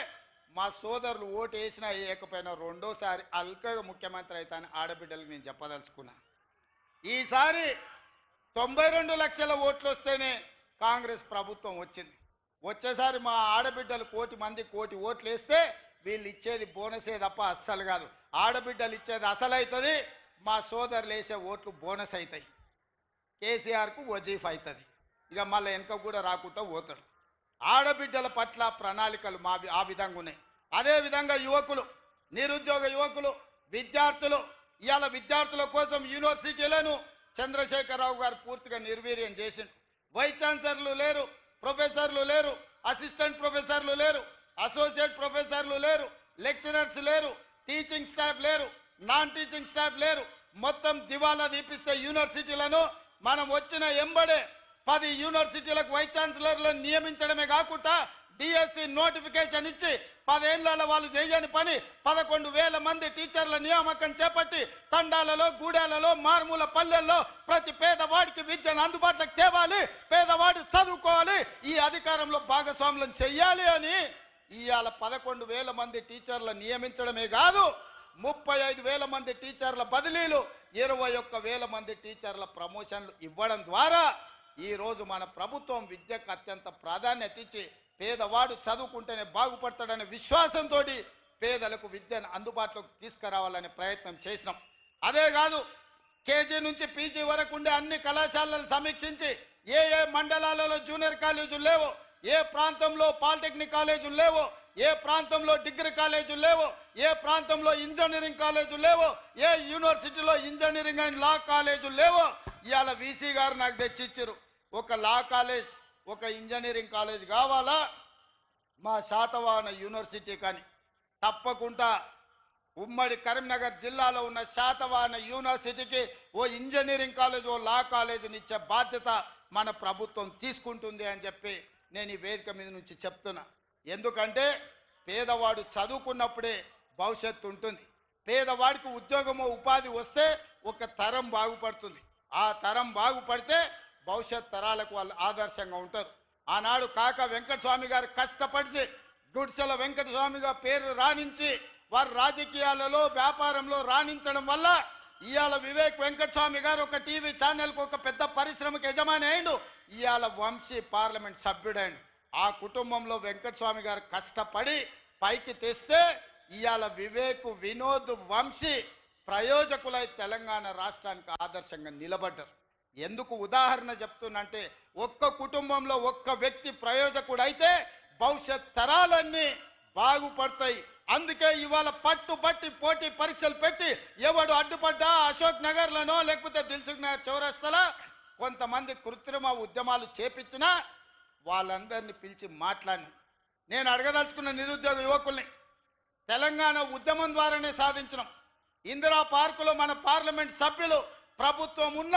S1: మా సోదరులు ఓటు వేసినా వేయకపోయినా 2వ సారి అల్కగా ముఖ్యమంత్రి అవుతానని ఆడబిడ్డలకు నేను చెప్పదలుచుకున్నా. ఈసారి 92 లక్షల ఓట్లు వస్తేనే కాంగ్రెస్ ప్రభుత్వం వచ్చింది. వచ్చేసారి మా ఆడబిడ్డలు 1 కోటి మంది 1 కోటి ఓట్లు వేస్తే వీళ్ళు ఇచ్చేది బోనసే తప్ప అస్సలు కాదు. ఆడబిడ్డలు ఇచ్చేది అసలు అవుతుంది, మా సోదరులు వేసే ఓట్లు బోనస్ అవుతాయి. కేసీఆర్కు వజీఫ్ అవుతుంది. ఇక మళ్ళీ వెనక కూడా రాకుండా పోతాడు. ఆడబిడ్డల పట్ల ప్రణాళికలు ఆ విధంగా ఉన్నాయి. అదేవిధంగా యువకులు, నిరుద్యోగ యువకులు, విద్యార్థులు, ఇవాళ విద్యార్థుల కోసం యూనివర్సిటీలను చంద్రశేఖరరావు గారు పూర్తిగా నిర్వీర్యం చేసిండు. వైస్ ఛాన్సలర్లు లేరు, ప్రొఫెసర్లు లేరు, అసిస్టెంట్ ప్రొఫెసర్లు లేరు, అసోసియేట్ ప్రొఫెసర్లు లేరు, లెక్చరర్స్ లేరు, టీచింగ్ స్టాఫ్ లేరు, నాన్ టీచింగ్ స్టాఫ్ లేరు. మొత్తం దివాలా దీపిస్తే యూనివర్సిటీలను మనం వచ్చిన ఎంబడే 10 యూనివర్సిటీలకు వైస్ ఛాన్సలర్లను నియమించడమే కాకుండా డిఎస్సి నోటిఫికేషన్ ఇచ్చి 10 ఏళ్ల వాళ్ళు చేయని పని 11,000 మంది టీచర్ల నియామకం చేపట్టి తండాలలో, గూడాలలో, మారుమూల పల్లెల్లో ప్రతి పేదవాడికి విద్యను అందుబాటులోకి తేవాలి, పేదవాడు చదువుకోవాలి, ఈ అధికారంలో భాగస్వాములను చెయ్యాలి అని ఇవాళ 11,000 మంది టీచర్ల నియమించడమే కాదు 35,000 మంది టీచర్ల బదిలీలు, 21,000 మంది టీచర్ల ప్రమోషన్లు ఇవ్వడం ద్వారా ఈరోజు మన ప్రభుత్వం విద్యకు అత్యంత ప్రాధాన్యత ఇచ్చి పేదవాడు చదువుకుంటేనే బాగుపడతాడనే విశ్వాసంతో పేదలకు విద్యను అందుబాటులోకి తీసుకురావాలనే ప్రయత్నం చేసినాం. అదే కాదు, కేజీ నుంచి పీజీ వరకు ఉండే అన్ని కళాశాలలను సమీక్షించి ఏ మండలాలలో జూనియర్ కాలేజీలు లేవో, ఏ ప్రాంతంలో పాలిటెక్నిక్ కాలేజీలు లేవో, ఏ ప్రాంతంలో డిగ్రీ కాలేజీలు లేవో, ఏ ప్రాంతంలో ఇంజనీరింగ్ కాలేజీలు లేవో, ఏ యూనివర్సిటీలో ఇంజనీరింగ్ అండ్ లా కాలేజీలు లేవో ఇవాళ వీసీ గారు నాకు తెచ్చిచ్చారు. ఒక లా కాలేజ్, ఒక ఇంజనీరింగ్ కాలేజ్ కావాలా మా శాతవాహన యూనివర్సిటీ కానీ తప్పకుండా ఉమ్మడి కరీంనగర్ జిల్లాలో ఉన్న శాతవాహన యూనివర్సిటీకి ఓ ఇంజనీరింగ్ కాలేజ్, ఓ లా కాలేజీని ఇచ్చే బాధ్యత మన ప్రభుత్వం తీసుకుంటుంది అని చెప్పి నేను ఈ వేదిక మీద నుంచి చెప్తున్నా. ఎందుకంటే పేదవాడు చదువుకున్నప్పుడే భవిష్యత్తు ఉంటుంది. పేదవాడికి ఉద్యోగమో ఉపాధి వస్తే ఒక తరం బాగుపడుతుంది. ఆ తరం బాగుపడితే భవిష్యత్ తరాలకు వాళ్ళు ఆదర్శంగా ఉంటారు. ఆనాడు కాకా వెంకటస్వామి గారు కష్టపడి గుడిసెల వెంకటస్వామిగా పేరు రాణించి వారు రాజకీయాలలో వ్యాపారంలో రాణించడం వల్ల ఇవాళ వివేక్ వెంకటస్వామి గారు ఒక టీవీ ఛానల్కు ఒక పెద్ద పరిశ్రమకు యజమాని అయిండు. ఇవాళ వంశీ పార్లమెంట్ సభ్యుడైండు. ఆ కుటుంబంలో వెంకటస్వామి గారు కష్టపడి పైకి తెస్తే ఇవాళ వివేక్, వినోద్, వంశీ ప్రయోజకులై తెలంగాణ రాష్ట్రానికి ఆదర్శంగా నిలబడ్డారు. ఎందుకు ఉదాహరణ చెప్తున్నంటే ఒక్క కుటుంబంలో ఒక్క వ్యక్తి ప్రయోజకుడైతే భవిష్యత్ తరాలన్నీ బాగుపడతాయి. అందుకే ఇవాళ పట్టుబట్టి పోటీ పరీక్షలు పెట్టి ఎవడు అడ్డుపడ్డా అశోక్ నగర్లోనో లేకపోతే దిల్సుఖ్ నగర్ చౌరస్తలా కొంతమంది కృత్రిమ ఉద్యమాలు చేపించినా వాళ్ళందరినీ పిలిచి మాట్లాడిన నేను అడగదలుచుకున్న నిరుద్యోగ యువకుల్ని తెలంగాణ ఉద్యమం ద్వారానే సాధించినాం. ఇందిరా పార్కులో మన పార్లమెంట్ సభ్యులు ప్రభుత్వం ఉన్న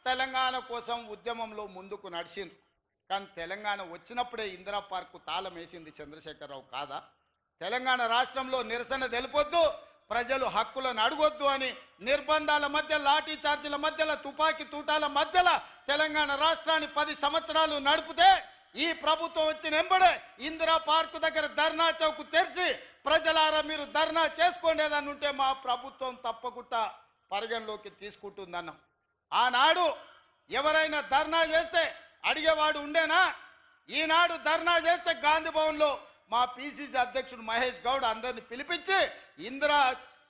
S1: తెలంగాణ కోసం ఉద్యమంలో ముందుకు నడిచింది. కానీ తెలంగాణ వచ్చినప్పుడే ఇందిరా పార్కు తాళం వేసింది చంద్రశేఖరరావు కాదా? తెలంగాణ రాష్ట్రంలో నిరసన తెలిపొద్దు, ప్రజలు హక్కులను అడగొద్దు అని నిర్బంధాల మధ్య, లాఠీ చార్జీల మధ్యలో, తుపాకీ తూటాల మధ్యలో తెలంగాణ రాష్ట్రాన్ని 10 సంవత్సరాలు నడిపితే ఈ ప్రభుత్వం వచ్చిన వెంబడే ఇందిరా పార్కు దగ్గర ధర్నా చౌక్ తెరిచి ప్రజలారా మీరు ధర్నా చేసుకోండేదని ఉంటే మా ప్రభుత్వం తప్పకుండా పరిగణలోకి తీసుకుంటుందన్నాం. ఆనాడు ఎవరైనా ధర్నా చేస్తే అడిగేవాడు ఉండేనా? ఈనాడు ధర్నా చేస్తే గాంధీ భవన్లో మా పిసిసి అధ్యక్షుడు మహేష్ గౌడ్ అందరిని పిలిపించి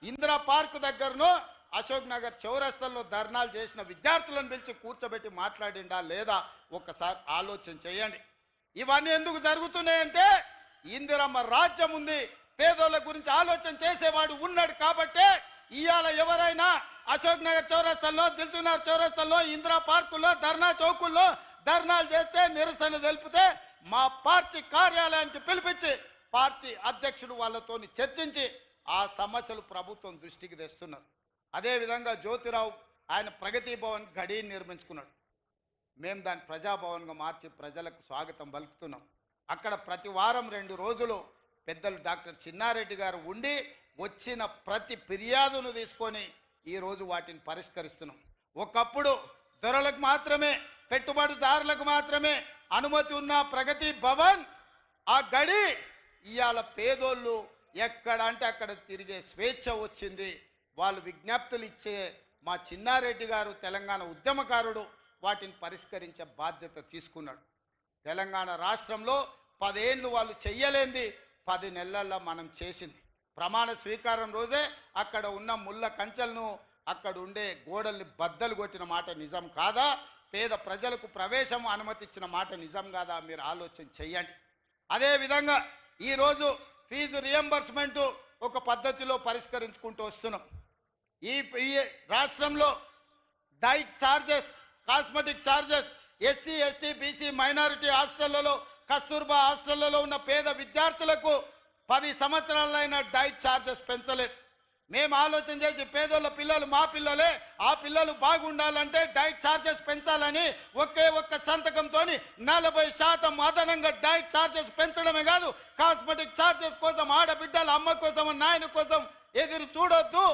S1: ఇందిరా పార్క్ దగ్గరను అశోక్ నగర్ చౌరస్తల్లో ధర్నాలు చేసిన విద్యార్థులను పిలిచి కూర్చోబెట్టి మాట్లాడిండా లేదా ఒక్కసారి ఆలోచన చేయండి. ఇవన్నీ ఎందుకు జరుగుతున్నాయంటే ఇందిరమ్మ రాజ్యం ఉంది, పేదోళ్ళ గురించి ఆలోచన చేసేవాడు ఉన్నాడు కాబట్టే ఇవాళ ఎవరైనా అశోక్ నగర్ చౌరస్తల్లో, దిల్సుఖ్ నగర్ చౌరస్తల్లో, ఇందిరా పార్కుల్లో, ధర్నా చౌకుల్లో ధర్నాలు చేస్తే, నిరసన తెలిపితే మా పార్టీ కార్యాలయానికి పిలిపించి పార్టీ అధ్యక్షుడు వాళ్ళతో చర్చించి ఆ సమస్యలు ప్రభుత్వం దృష్టికి తెస్తున్నారు. అదేవిధంగా జ్యోతిరావు ఆయన ప్రగతి భవన్ గడి నిర్మించుకున్నాడు. మేము దాన్ని ప్రజాభవన్గా మార్చి ప్రజలకు స్వాగతం పలుకుతున్నాం. అక్కడ ప్రతి వారం 2 రోజులు పెద్దలు డాక్టర్ చిన్నారెడ్డి గారు ఉండి వచ్చిన ప్రతి ఫిర్యాదును తీసుకొని ఈరోజు వాటిని పరిష్కరిస్తున్నాం. ఒకప్పుడు దొరలకు మాత్రమే, పెట్టుబడిదారులకు మాత్రమే అనుమతి ఉన్న ప్రగతి భవన్ ఆ గడి ఇవాళ పేదోళ్ళు ఎక్కడ అంటే అక్కడ తిరిగే స్వేచ్ఛ వచ్చింది. వాళ్ళు విజ్ఞప్తులు ఇచ్చే మా చిన్నారెడ్డి గారు తెలంగాణ ఉద్యమకారుడు వాటిని పరిష్కరించే బాధ్యత తీసుకున్నాడు. తెలంగాణ రాష్ట్రంలో 10 ఏళ్ళు వాళ్ళు చెయ్యలేంది 10 నెలల్లో మనం చేసింది. ప్రమాణ స్వీకారం రోజే అక్కడ ఉన్న ముళ్ళ కంచెలను, అక్కడ ఉండే గోడల్ని బద్దలు కొట్టిన మాట నిజం కాదా? పేద ప్రజలకు ప్రవేశం అనుమతించిన మాట నిజం కాదా? మీరు ఆలోచన చెయ్యండి. అదేవిధంగా ఈరోజు ఫీజు రియంబర్స్మెంటు ఒక పద్ధతిలో పరిష్కరించుకుంటూ వస్తున్నాం. ఈ రాష్ట్రంలో diet charges, cosmetic charges SC, ST, BC, minority హాస్టళ్లలో, కస్తూర్బా హాస్టళ్లలో ఉన్న పేద విద్యార్థులకు 10 సంవత్సరాలైన డైట్ ఛార్జెస్ పెంచలేదు. మేము ఆలోచన చేసి పేదోళ్ళ పిల్లలు మా పిల్లలే, ఆ పిల్లలు బాగుండాలంటే డైట్ ఛార్జెస్ పెంచాలని ఒక్క సంతకంతో 40% అదనంగా డైట్ ఛార్జెస్ పెంచడమే కాదు, కాస్మెటిక్ ఛార్జెస్ కోసం ఆడబిడ్డల అమ్మ కోసం, నాయన కోసం ఎదురు చూడొద్దు,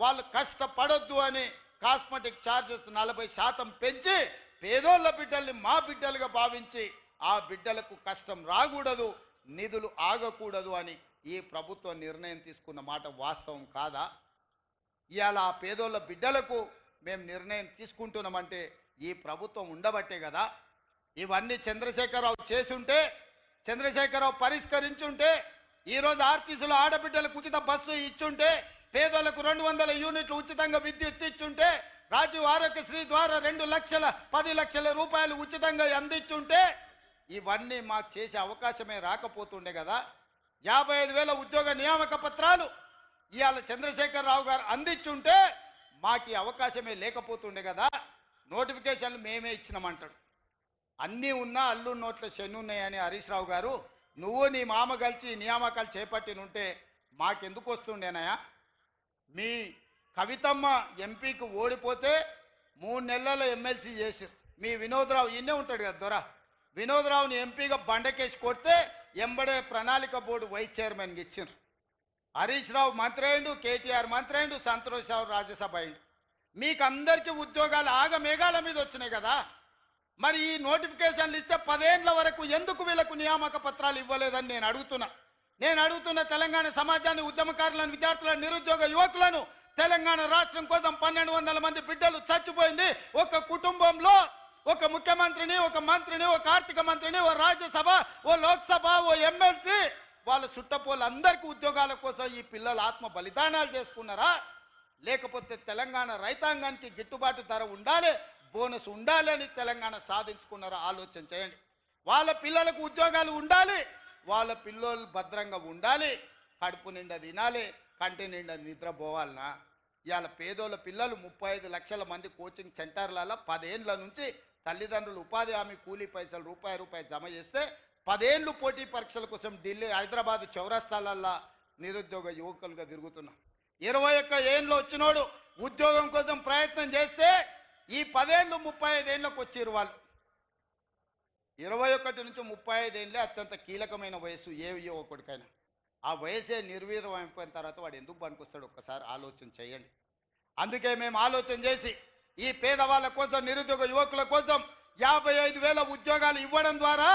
S1: వాళ్ళు కష్టపడొద్దు అని కాస్మెటిక్ ఛార్జెస్ 40% పెంచి పేదోళ్ళ బిడ్డల్ని మా బిడ్డలుగా భావించి ఆ బిడ్డలకు కష్టం రాకూడదు, నిధులు ఆగకూడదు అని ఈ ప్రభుత్వం నిర్ణయం తీసుకున్న మాట వాస్తవం కాదా? ఇవాళ ఆ పేదోళ్ళ బిడ్డలకు మేము నిర్ణయం తీసుకుంటున్నామంటే ఈ ప్రభుత్వం ఉండబట్టే కదా. ఇవన్నీ చంద్రశేఖరరావు చేసుంటే, చంద్రశేఖరరావు పరిష్కరించుంటే, ఈరోజు ఆర్టీసీలో ఆడబిడ్డలకు ఉచిత బస్సు ఇచ్చుంటే, పేదలకు 200 యూనిట్లు ఉచితంగా విద్యుత్ ఇచ్చుంటే, రాజీవ్ ఆరోగ్యశ్రీ ద్వారా 10 లక్షల రూపాయలు ఉచితంగా అందించుంటే ఇవన్నీ మాకు చేసే అవకాశమే రాకపోతుండే కదా. 55,000 ఉద్యోగ నియామక పత్రాలు ఇవాళ చంద్రశేఖరరావు గారు అందించుంటే మాకు అవకాశమే లేకపోతుండే కదా. నోటిఫికేషన్లు మేమే ఇచ్చినామంటాడు. అన్నీ ఉన్నా అల్లు నోట్ల శని ఉన్నాయని హరీష్ రావు గారు నువ్వు నీ మామ కలిసి నియామకాలు చేపట్టినుంటే మాకెందుకు వస్తుండేనాయా? మీ కవితమ్మ ఎంపీకి ఓడిపోతే 3 నెలల ఎమ్మెల్సీ చేసారు. మీ వినోద్రావు ఈయనే ఉంటాడు కదా దొర, వినోద్రావుని ఎంపీగా బండకేసి కొడితే ఎంబడే ప్రణాళిక బోర్డు వైస్ చైర్మన్కి ఇచ్చారు. హరీష్ రావు మంత్రి అయిండు, కేటీఆర్ మంత్రి అయిండు, సంతోష్ రావు రాజ్యసభ అయిండు. మీకు అందరికీ ఉద్యోగాలు ఆగమేఘాల మీద వచ్చినాయి కదా. మరి ఈ నోటిఫికేషన్లు ఇస్తే 10 ఏళ్ల వరకు ఎందుకు వీళ్ళకు నియామక పత్రాలు ఇవ్వలేదని నేను అడుగుతున్న తెలంగాణ సమాజాన్ని, ఉద్యమకారులను, విద్యార్థులను, నిరుద్యోగ యువకులను. తెలంగాణ రాష్ట్రం కోసం 1200 మంది బిడ్డలు చచ్చిపోయింది. ఒక కుటుంబంలో ఒక ముఖ్యమంత్రిని, ఒక మంత్రిని, ఒక ఆర్థిక మంత్రిని, ఓ రాజ్యసభ, ఓ లోక్సభ, ఓ ఎమ్మెల్సీ, వాళ్ళ చుట్టపోళ్ళందరికీ ఉద్యోగాల కోసం ఈ పిల్లలు ఆత్మ బలిదానాలు చేసుకున్నారా? లేకపోతే తెలంగాణ రైతాంగానికి గిట్టుబాటు ధర ఉండాలి, బోనస్ ఉండాలి అని తెలంగాణ సాధించుకున్నారా? ఆలోచన చేయండి. వాళ్ళ పిల్లలకు ఉద్యోగాలు ఉండాలి, వాళ్ళ పిల్లలు భద్రంగా ఉండాలి, కడుపు నిండా తినాలి, కంటి నిండా నిద్రపోవాలనా? ఇవాళ పేదోళ్ళ పిల్లలు 35 లక్షల మంది కోచింగ్ సెంటర్లలో 10 ఏళ్ళ నుంచి తల్లిదండ్రులు ఉపాధి హామీ కూలీ పైసలు రూపాయి జమ చేస్తే 10 ఏళ్ళు పోటీ పరీక్షల కోసం ఢిల్లీ, హైదరాబాద్ చౌరస్తాలల్లో నిరుద్యోగ యువకులుగా తిరుగుతున్నాం. 21 ఏళ్ళు వచ్చినోడు ఉద్యోగం కోసం ప్రయత్నం చేస్తే ఈ 10 ఏళ్ళు 35 ఏళ్ళకు వచ్చారు వాళ్ళు. 21 నుంచి 35 ఏళ్ళే అత్యంత కీలకమైన వయసు ఏ యువకుడికైనా. ఆ వయసే నిర్వీర్యం అయిపోయిన తర్వాత వాడు ఎందుకు పనికొస్తాడు? ఒక్కసారి ఆలోచన చేయండి. అందుకే మేము ఆలోచన చేసి ఈ పేదవాళ్ళ కోసం, నిరుద్యోగ యువకుల కోసం 55,000 ఉద్యోగాలు ఇవ్వడం ద్వారా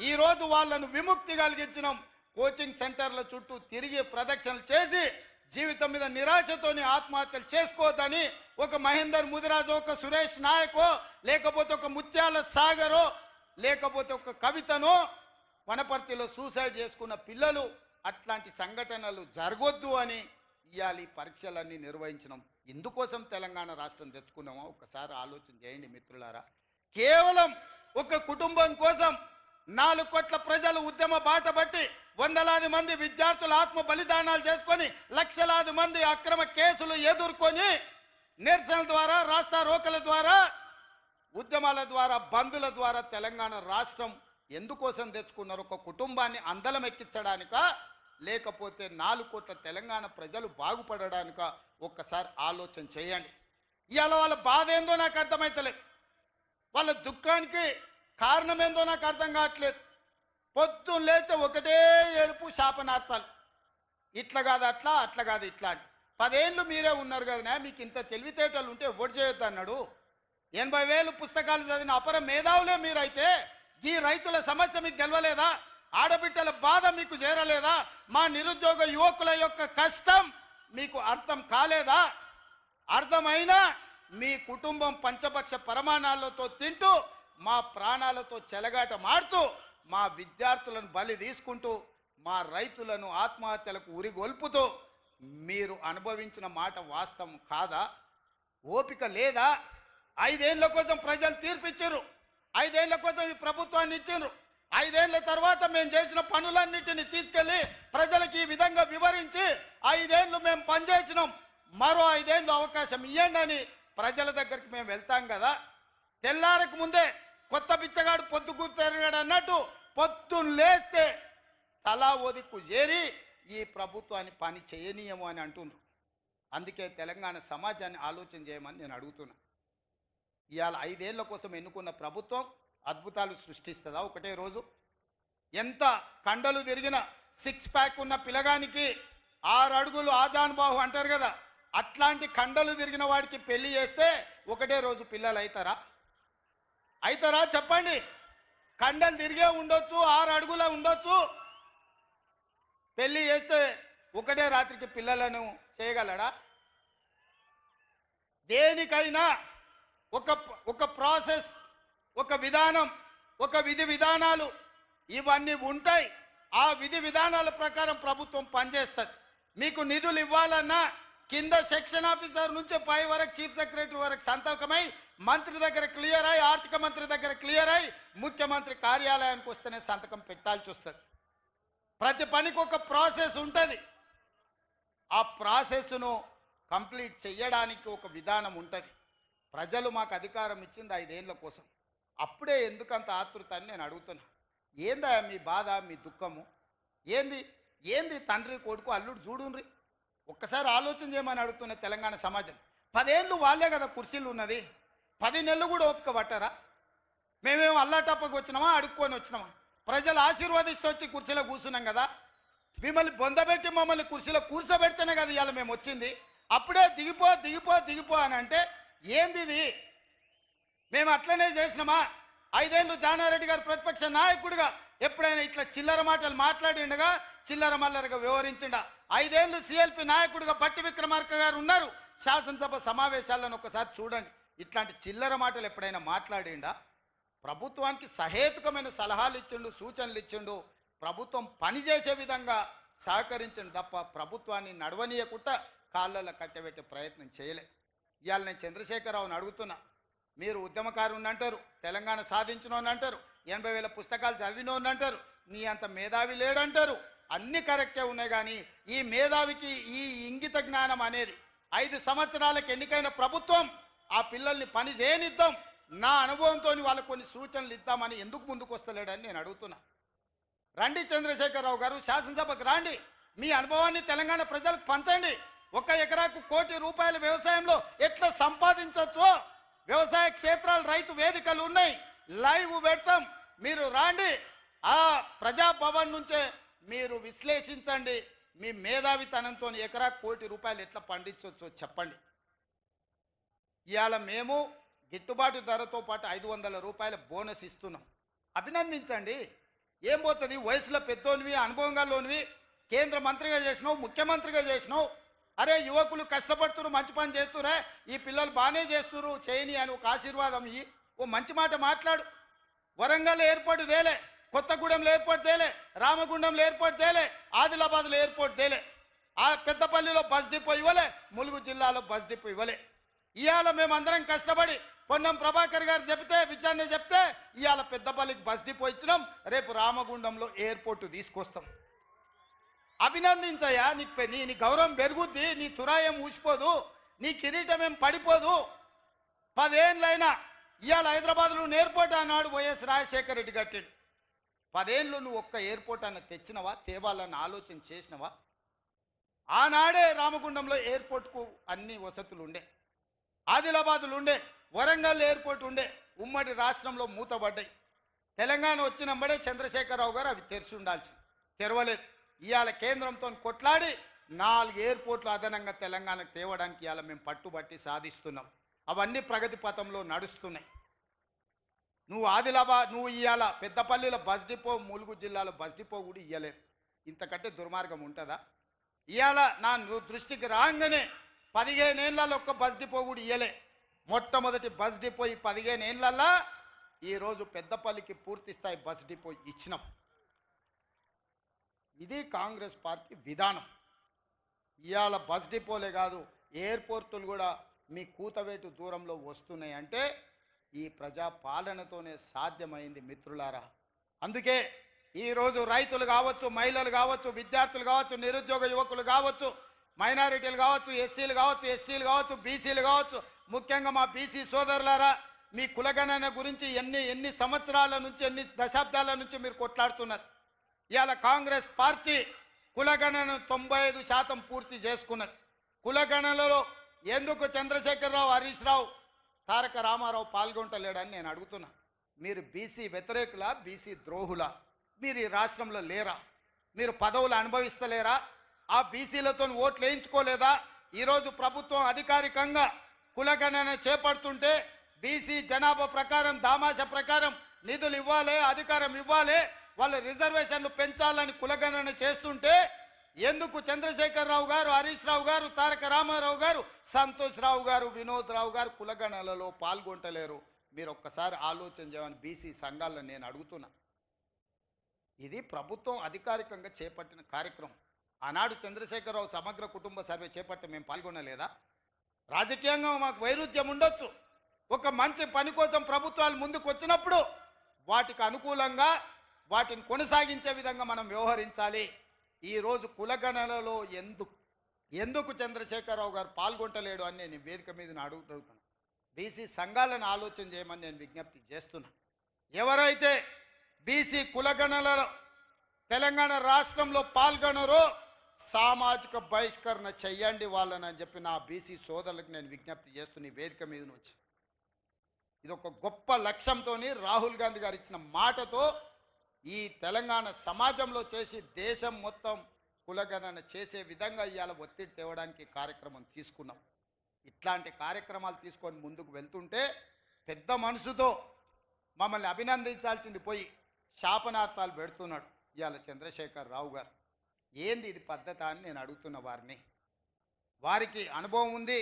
S1: ఈరోజు వాళ్ళను విముక్తి కలిగించినాం. కోచింగ్ సెంటర్ల చుట్టూ తిరిగి ప్రదక్షిణలు చేసి జీవితం మీద నిరాశతోని ఆత్మహత్యలు చేసుకోవద్దని ఒక మహేందర్ ముదిరాజు, ఒక సురేష్ నాయకో, లేకపోతే ఒక ముత్యాల సాగరో, లేకపోతే ఒక కవితనో వనపర్తిలో సూసైడ్ చేసుకున్న పిల్లలు, అట్లాంటి సంఘటనలు జరగొద్దు అని ఇవాళ ఈ పరీక్షలన్నీ నిర్వహించినాం. ఇందుకోసం తెలంగాణ రాష్ట్రం తెచ్చుకున్నామో ఒకసారి ఆలోచన చేయండి మిత్రులారా. కేవలం ఒక కుటుంబం కోసం 4 కోట్ల ప్రజలు ఉద్యమ బాట బట్టి, వందలాది మంది విద్యార్థులు ఆత్మ బలిదానాలు చేసుకొని, లక్షలాది మంది అక్రమ కేసులు ఎదుర్కొని, నిరసనల ద్వారా, రాస్తా రోకల ద్వారా, ఉద్యమాల ద్వారా, బంధుల ద్వారా తెలంగాణ రాష్ట్రం ఎందుకోసం తెచ్చుకున్నారు? ఒక కుటుంబాన్ని అందలం ఎక్కించడానికా, లేకపోతే 4 కోట్ల తెలంగాణ ప్రజలు బాగుపడడానిక? ఒక్కసారి ఆలోచన చేయండి. ఇవాళ వాళ్ళ బాధ ఏందో నాకు అర్థమవుతలేదు, వాళ్ళ దుఃఖానికి కారణం ఏందో నాకు అర్థం కావట్లేదు. పొద్దున్న లేస్తే ఒకటే ఏడుపు, శాపనార్థాలు. ఇట్లా కాదు అట్లా, అట్లా కాదు ఇట్లా. 10 ఏళ్ళు మీరే ఉన్నారు కదా, మీకు ఇంత తెలివితేటలు ఉంటే ఓటు చేయొద్దు అన్నాడు. 80,000 పుస్తకాలు చదివిన అపర మేధావులే మీరైతే ఈ రైతుల సమస్య మీకు తెలవలేదా? ఆడబిడ్డల బాధ మీకు చేరలేదా? మా నిరుద్యోగ యువకుల యొక్క కష్టం మీకు అర్థం కాలేదా? అర్థమైనా మీ కుటుంబం పంచపక్ష పరమాణాలతో తింటూ, మా ప్రాణాలతో చెలగాట మాడుతూ, మా విద్యార్థులను బలి తీసుకుంటూ, మా రైతులను ఆత్మహత్యలకు ఉరిగొల్పుతూ మీరు అనుభవించిన మాట వాస్తవం కాదా? ఓపిక లేదా? 5 ఏళ్ల కోసం ప్రజలు తీర్పిచ్చారు, 5 ఏళ్ల కోసం ఈ ప్రభుత్వాన్ని ఇచ్చారు. 5 ఏళ్ల తర్వాత మేము చేసిన పనులన్నిటిని తీసుకెళ్లి ప్రజలకు ఈ విధంగా వివరించి 5 ఏళ్ళు మేము పనిచేసినాం, మరో 5 ఏళ్ళు అవకాశం ఇవ్వండి అని ప్రజల దగ్గరికి మేము వెళ్తాం కదా. తెల్లారకు ముందే కొత్త బిచ్చగాడు పొద్దుకు తిరగాడు అన్నట్టు పొద్దున్న లేస్తే తలా ఒదిక్కు చేరి ఈ ప్రభుత్వాన్ని పని చేయనీయము అని అంటున్నారు. అందుకే తెలంగాణ సమాజాన్ని ఆలోచన చేయమని నేను అడుగుతున్నా. ఇవాళ 5 ఏళ్ల కోసం ఎన్నుకున్న ప్రభుత్వం అద్భుతాలు సృష్టిస్తుందా ఒకటే రోజు? ఎంత కండలు తిరిగిన 6 ప్యాక్ ఉన్న పిల్లగానికి 6 అడుగులు ఆజానుబాహు అంటారు కదా, అట్లాంటి కండలు తిరిగిన వాడికి పెళ్లి చేస్తే ఒకటే రోజు పిల్లలు అవుతారా చెప్పండి? కండలు తిరిగే ఉండొచ్చు, 6 అడుగుల ఉండొచ్చు, పెళ్లి చేస్తే ఒకటే రాత్రికి పిల్లలను చేయగలడా? దేనికైనా ఒక ప్రాసెస్, ఒక విధానం, ఒక విధి విధానాలు ఇవన్నీ ఉంటాయి. ఆ విధి విధానాల ప్రకారం ప్రభుత్వం పనిచేస్తుంది. మీకు నిధులు ఇవ్వాలన్నా కింద సెక్షన్ ఆఫీసర్ నుంచి పై వరకు చీఫ్ సెక్రటరీ వరకు సంతకమై మంత్రి దగ్గర క్లియర్ అయి, ఆర్థిక మంత్రి దగ్గర క్లియర్ అయి, ముఖ్యమంత్రి కార్యాలయానికి వస్తేనే సంతకం పెట్టాల్సి వస్తుంది. ప్రతి పనికి ఒక ప్రాసెస్ ఉంటుంది. ఆ ప్రాసెస్ను కంప్లీట్ చేయడానికి ఒక విధానం ఉంటుంది. ప్రజలు మాకు అధికారం ఇచ్చింది 5 ఏళ్ల కోసం. అప్పుడే ఎందుకంత ఆతృత అని నేను అడుగుతున్నా. ఏందా మీ బాధ, మీ దుఃఖము ఏంది? ఏంది తండ్రి కొడుకు అల్లుడు చూడుండ్రి, ఒక్కసారి ఆలోచన చేయమని అడుగుతున్న తెలంగాణ సమాజం. 10 ఏళ్ళు వాళ్ళే కదా కుర్చీలు ఉన్నది, 10 నెలలు కూడా ఓపిక పట్టారా? మేమేమో అల్లాటప్పకు వచ్చినామా, అడుక్కొని వచ్చినామా? ప్రజలు ఆశీర్వాదిస్తూ వచ్చి కుర్చీలో కూర్చున్నాం కదా. మిమ్మల్ని బొందబెట్టి మమ్మల్ని కుర్చీలో కూర్చోబెడితేనే కదా ఇవాళ మేము వచ్చింది. అప్పుడే దిగిపో దిగిపో దిగిపో అని అంటే ఏంది ఇది? మేము అట్లనే చేసినామా? 5 ఏళ్ళు జానారెడ్డి గారు ప్రతిపక్ష నాయకుడిగా ఎప్పుడైనా ఇట్లా చిల్లర మాటలు మాట్లాడిండగా, చిల్లర మల్లరగా వ్యవహరించిండా? 5 ఏళ్ళు సిఎల్పి నాయకుడిగా బట్టి విక్రమార్క గారు ఉన్నారు. శాసనసభ సమావేశాలను ఒకసారి చూడండి. ఇట్లాంటి చిల్లర మాటలు ఎప్పుడైనా మాట్లాడిండా? ప్రభుత్వానికి సహేతుకమైన సలహాలు ఇచ్చిండు, సూచనలు ఇచ్చిండు, ప్రభుత్వం పనిచేసే విధంగా సహకరించండి తప్ప ప్రభుత్వాన్ని నడవనీయకుండా కాళ్ళల్లో కట్టబెట్టే ప్రయత్నం చేయలే. ఇవాళ నేను చంద్రశేఖరరావుని అడుగుతున్నా, మీరు ఉద్యమకారుని అంటారు, తెలంగాణ సాధించినోని అంటారు, 80,000 పుస్తకాలు చదివినోని అంటారు, నీ అంత మేధావి లేడంటారు, అన్ని కరెక్టే ఉన్నాయి. కానీ ఈ మేధావికి ఈ ఇంగిత జ్ఞానం అనేది 5 సంవత్సరాలకు ఎన్నికైన ప్రభుత్వం ఆ పిల్లల్ని పని చేయనిద్దాం, నా అనుభవంతో వాళ్ళకు కొన్ని సూచనలు ఇద్దామని ఎందుకు ముందుకు వస్తలేడని నేను అడుగుతున్నా. రండి చంద్రశేఖరరావు గారు, శాసనసభకు రండి, మీ అనుభవాన్ని తెలంగాణ ప్రజలకు పంచండి. 1 ఎకరాకు ₹1 కోటి వ్యవసాయంలో ఎట్లా సంపాదించవచ్చో వ్యవసాయ క్షేత్రాలు, రైతు వేదికలు ఉన్నాయి, లైవ్ పెడతాం. మీరు రాండి, ఆ ప్రజాభవన్ నుంచే మీరు విశ్లేషించండి. మీ మేధావితనంతో ఎకరాకు ₹1 కోటి ఎట్లా పండించవచ్చో చెప్పండి. ఇవాళ మేము గిట్టుబాటు ధరతో పాటు ₹500 బోనస్ ఇస్తున్నాం, అభినందించండి. ఏం పోతుంది? వయసులో పెద్దోనివి, అనుభవంగా లోనివి, కేంద్ర మంత్రిగా చేసినావు, ముఖ్యమంత్రిగా చేసినావు. అరే యువకులు కష్టపడుతున్నారు, మంచి పని చేస్తురే, ఈ పిల్లలు బాగానే చేస్తున్నారు, చేయని అని ఒక ఆశీర్వాదం ఇయ్యి, ఓ మంచి మాట మాట్లాడు. వరంగల్ ఎయిర్పోర్ట్ తేలే, కొత్తగూడెంలో ఎయిర్పోర్ట్ తేలే, రామగుండంలో ఎయిర్పోర్ట్ తేలే, ఆదిలాబాద్లో ఎయిర్పోర్ట్ తేలే, ఆ పెద్దపల్లిలో బస్ డిపో ఇవ్వలే, ములుగు జిల్లాలో బస్ డిపో ఇవ్వలే. ఇవాళ మేమందరం కష్టపడి పొన్నం ప్రభాకర్ గారు చెప్తే, విచారణ చెప్తే ఇవాళ పెద్దపల్లికి బస్ డిపో ఇచ్చినాం, రేపు రామగుండంలో ఎయిర్పోర్టు తీసుకొస్తాం. అభినందించయ్యా, నీ గౌరవం పెరుగుద్ది, నీ తురాయం ఊసిపోదు, నీ కిరీటం ఏం పడిపోదు. 10 ఏళ్ళైనా ఇవాళ హైదరాబాద్లో ఎయిర్పోర్ట్ అన్నాడు వైఎస్ రాజశేఖర రెడ్డి కట్టాడు. 10 ఏళ్ళు నువ్వు ఒక్క ఎయిర్పోర్ట్ అన్న తెచ్చినవా, తేవాలన్న ఆలోచన చేసినవా? ఆనాడే రామగుండంలో ఎయిర్పోర్ట్కు అన్ని వసతులు ఉండే, ఆదిలాబాదులు ఉండే, వరంగల్ ఎయిర్పోర్ట్ ఉండే, ఉమ్మడి రాష్ట్రంలో మూతబడ్డాయి. తెలంగాణ వచ్చినప్పుడే చంద్రశేఖరరావు గారు అవి తెరిచి ఉండాల్సింది, తెరవలేదు. ఇవాళ కేంద్రంతో కొట్లాడి 4 ఎయిర్పోర్ట్లు అదనంగా తెలంగాణకు తేవడానికి ఇవాళ మేము పట్టుబట్టి సాధిస్తున్నాం. అవన్నీ ప్రగతి పథంలో నడుస్తున్నాయి. నువ్వు ఆదిలాబాద్, నువ్వు ఇవాళ పెద్దపల్లిలో బస్ డిపో, ములుగు జిల్లాలో బస్ డిపో కూడా ఇవ్వలేదు. ఇంతకంటే దుర్మార్గం ఉంటుందా? ఇవాళ నా దృష్టికి రాగానే 15 ఏళ్లలో ఒక్క బస్ డిపో కూడా ఇవ్వలే. మొట్టమొదటి బస్ డిపో ఈ 15 ఏళ్లలో ఈరోజు పెద్దపల్లికి పూర్తి స్థాయి బస్ డిపో ఇచ్చినాం. ఇది కాంగ్రెస్ పార్టీ విధానం. ఇవాళ బస్ డిపోలే కాదు, ఎయిర్పోర్టులు కూడా మీ కూతవేటు దూరంలో వస్తున్నాయి అంటే ఈ ప్రజా పాలనతోనే సాధ్యమైంది మిత్రులారా. అందుకే ఈరోజు రైతులు కావచ్చు, మహిళలు కావచ్చు, విద్యార్థులు కావచ్చు, నిరుద్యోగ యువకులు కావచ్చు, మైనారిటీలు కావచ్చు, ఎస్సీలు కావచ్చు, ఎస్టీలు కావచ్చు, బీసీలు కావచ్చు, ముఖ్యంగా మా బీసీ సోదరులారా, మీ కులగణన గురించి ఎన్ని సంవత్సరాల నుంచి, ఎన్ని దశాబ్దాల నుంచి మీరు కొట్లాడుతున్నారు. ఇవాళ కాంగ్రెస్ పార్టీ కులగణనను 95% పూర్తి చేసుకున్నది. కులగణనలో ఎందుకు చంద్రశేఖరరావు, హరీష్ రావు, తారక రామారావు పాల్గొంటలేడని నేను అడుగుతున్నా. మీరు బీసీ వ్యతిరేకులా, బీసీ ద్రోహులా? మీరు ఈ రాష్ట్రంలో లేరా? మీరు పదవులు అనుభవిస్తలేరా? ఆ బీసీలతో ఓట్లు వేయించుకోలేదా? ఈరోజు ప్రభుత్వం అధికారికంగా కులగణన చేపడుతుంటే బీసీ జనాభా ప్రకారం, దామాష ప్రకారం నిధులు ఇవ్వాలి, అధికారం ఇవ్వాలి, వాళ్ళ రిజర్వేషన్లు పెంచాలని కులగణన చేస్తుంటే ఎందుకు చంద్రశేఖరరావు గారు, హరీష్ రావు గారు, తారక రామారావు గారు, సంతోష్ రావు గారు, వినోద్ రావు గారు కులగణనలో పాల్గొంటలేరు? మీరు ఒక్కసారి ఆలోచన చేయమని బీసీ సంఘాలను నేను అడుగుతున్నా. ఇది ప్రభుత్వం అధికారికంగా చేపట్టిన కార్యక్రమం. ఆనాడు చంద్రశేఖరరావు సమగ్ర కుటుంబ సర్వే చేపట్టి మేము పాల్గొనలేదా? రాజకీయంగా మాకు వైరుధ్యం ఉండొచ్చు, ఒక మంచి పని కోసం ప్రభుత్వాలు ముందుకు వచ్చినప్పుడు వాటికి అనుకూలంగా వాటిని కొనసాగించే విధంగా మనం వ్యవహరించాలి. ఈరోజు కులగణనలో ఎందుకు చంద్రశేఖరరావు గారు పాల్గొంటలేడు అని నేను వేదిక మీద అడుగుతున్నాను. బీసీ సంఘాలను ఆలోచన చేయమని నేను విజ్ఞప్తి చేస్తున్నా. ఎవరైతే బీసీ కులగణనలో తెలంగాణ రాష్ట్రంలో పాల్గొనరో సామాజిక బహిష్కరణ చెయ్యండి వాళ్ళని అని చెప్పి నా బీసీ సోదరులకు నేను విజ్ఞప్తి చేస్తున్న ఈ వేదిక మీద నుంచి. ఇది ఒక గొప్ప లక్ష్యంతో రాహుల్ గాంధీ గారు ఇచ్చిన మాటతో ఈ తెలంగాణ సమాజంలో చేసి దేశం మొత్తం కులగణన చేసే విధంగా ఇవాళ ఒత్తిడి తేవడానికి కార్యక్రమం తీసుకున్నాం. ఇట్లాంటి కార్యక్రమాలు తీసుకొని ముందుకు వెళ్తుంటే పెద్ద మనసుతో మమ్మల్ని అభినందించాల్సింది పోయి శాపనార్థాలు పెడుతున్నాడు ఇవాళ చంద్రశేఖర్ రావు గారు. ఏంది ఇది పద్ధత అని నేను అడుగుతున్న వారిని. వారికి అనుభవం ఉంది,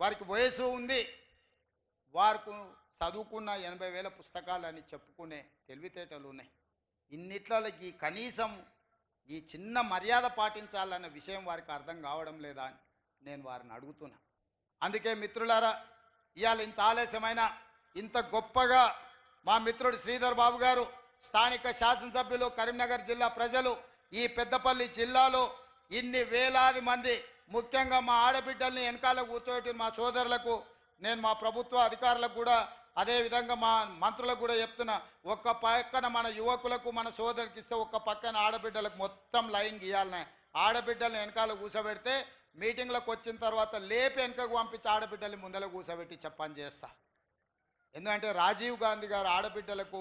S1: వారికి వయసు ఉంది, వారికి చదువుకున్న 80,000 పుస్తకాలని చెప్పుకునే తెలివితేటలు ఉన్నాయి. ఇన్నిట్లకి కనీసం ఈ చిన్న మర్యాద పాటించాలన్న విషయం వారికి అర్థం కావడం లేదా అని నేను వారిని అడుగుతున్నా. అందుకే మిత్రులారా, ఇవాళ ఇంత ఆలస్యమైన ఇంత గొప్పగా మా మిత్రుడు శ్రీధర్ బాబు గారు, స్థానిక శాసనసభ్యులు, కరీంనగర్ జిల్లా ప్రజలు, ఈ పెద్దపల్లి జిల్లాలో ఇన్ని వేలాది మంది, ముఖ్యంగా మా ఆడబిడ్డల్ని వెనకాల కూర్చోబెట్టిన మా సోదరులకు నేను మా ప్రభుత్వ అధికారులకు కూడా అదేవిధంగా మా మంత్రులకు కూడా చెప్తున్నా, ఒక్క పక్కన మన యువకులకు మన సోదరులకు ఇస్తే ఒక్క పక్కన ఆడబిడ్డలకు మొత్తం లైన్ గీయాలనే. ఆడబిడ్డల్ని వెనకాల కూర్చోబెడితే మీటింగ్లకు వచ్చిన తర్వాత లేపి వెనకకు పంపించి ఆడబిడ్డల్ని ముందర కూర్చోబెట్టి చెప్పని చేస్తా. ఎందుకంటే రాజీవ్ గాంధీ గారు ఆడబిడ్డలకు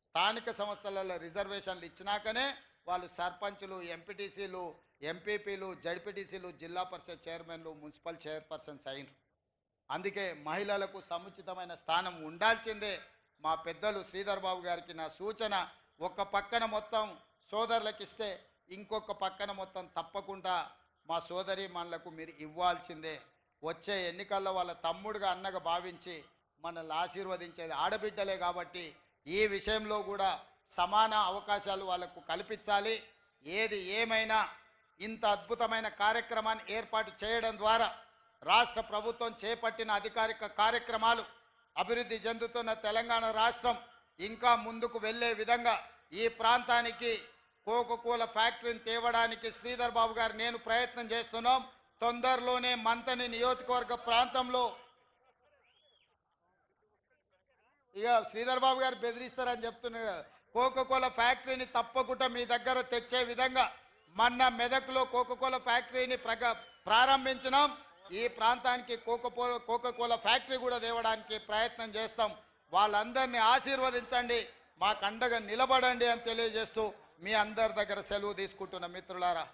S1: స్థానిక సంస్థలలో రిజర్వేషన్లు ఇచ్చినాకనే వాళ్ళు సర్పంచులు, ఎంపీటీసీలు, ఎంపీపీలు, జడ్పీటీసీలు, జిల్లా పరిషత్ చైర్మన్లు, మున్సిపల్ చైర్పర్సన్స్ అయినరు. అందుకే మహిళలకు సముచితమైన స్థానం ఉండాల్సిందే. మా పెద్దలు శ్రీధర్ బాబు గారికి నా సూచన, ఒక్క పక్కన మొత్తం సోదరులకు ఇస్తే ఇంకొక పక్కన మొత్తం తప్పకుండా మా సోదరి మనలకు మీరు ఇవ్వాల్సిందే. వచ్చే ఎన్నికల్లో వాళ్ళ తమ్ముడుగా అన్నగా భావించి మనల్ని ఆశీర్వదించేది ఆడబిడ్డలే కాబట్టి ఈ విషయంలో కూడా సమాన అవకాశాలు వాళ్ళకు కల్పించాలి. ఏది ఏమైనా ఇంత అద్భుతమైన కార్యక్రమాన్ని ఏర్పాటు చేయడం ద్వారా రాష్ట్ర ప్రభుత్వం చేపట్టిన అధికారిక కార్యక్రమాలు, అభివృద్ధి చెందుతున్న తెలంగాణ రాష్ట్రం ఇంకా ముందుకు వెళ్ళే విధంగా ఈ ప్రాంతానికి కోకోకోలా ఫ్యాక్టరీని తేవడానికి శ్రీధర్ బాబు గారు నేను ప్రయత్నం చేస్తున్నాం. తొందరలోనే మంతని నియోజకవర్గ ప్రాంతంలో ఇక శ్రీధర్ బాబు గారు బెదిరిస్తారని చెప్తున్నారు. కోకోకోలా ఫ్యాక్టరీని తప్పకుండా మీ దగ్గర తెచ్చే విధంగా మొన్న మెదక్లో కోకోకోలా ఫ్యాక్టరీని ప్రారంభించినాం. ఈ ప్రాంతానికి కోకోకోలా ఫ్యాక్టరీ కూడా తేవడానికి ప్రయత్నం చేస్తాం. వాళ్ళందరినీ ఆశీర్వదించండి, మాకు అండగా నిలబడండి అని తెలియజేస్తూ మీ అందరి దగ్గర సెలవు తీసుకుంటున్న మిత్రులారా.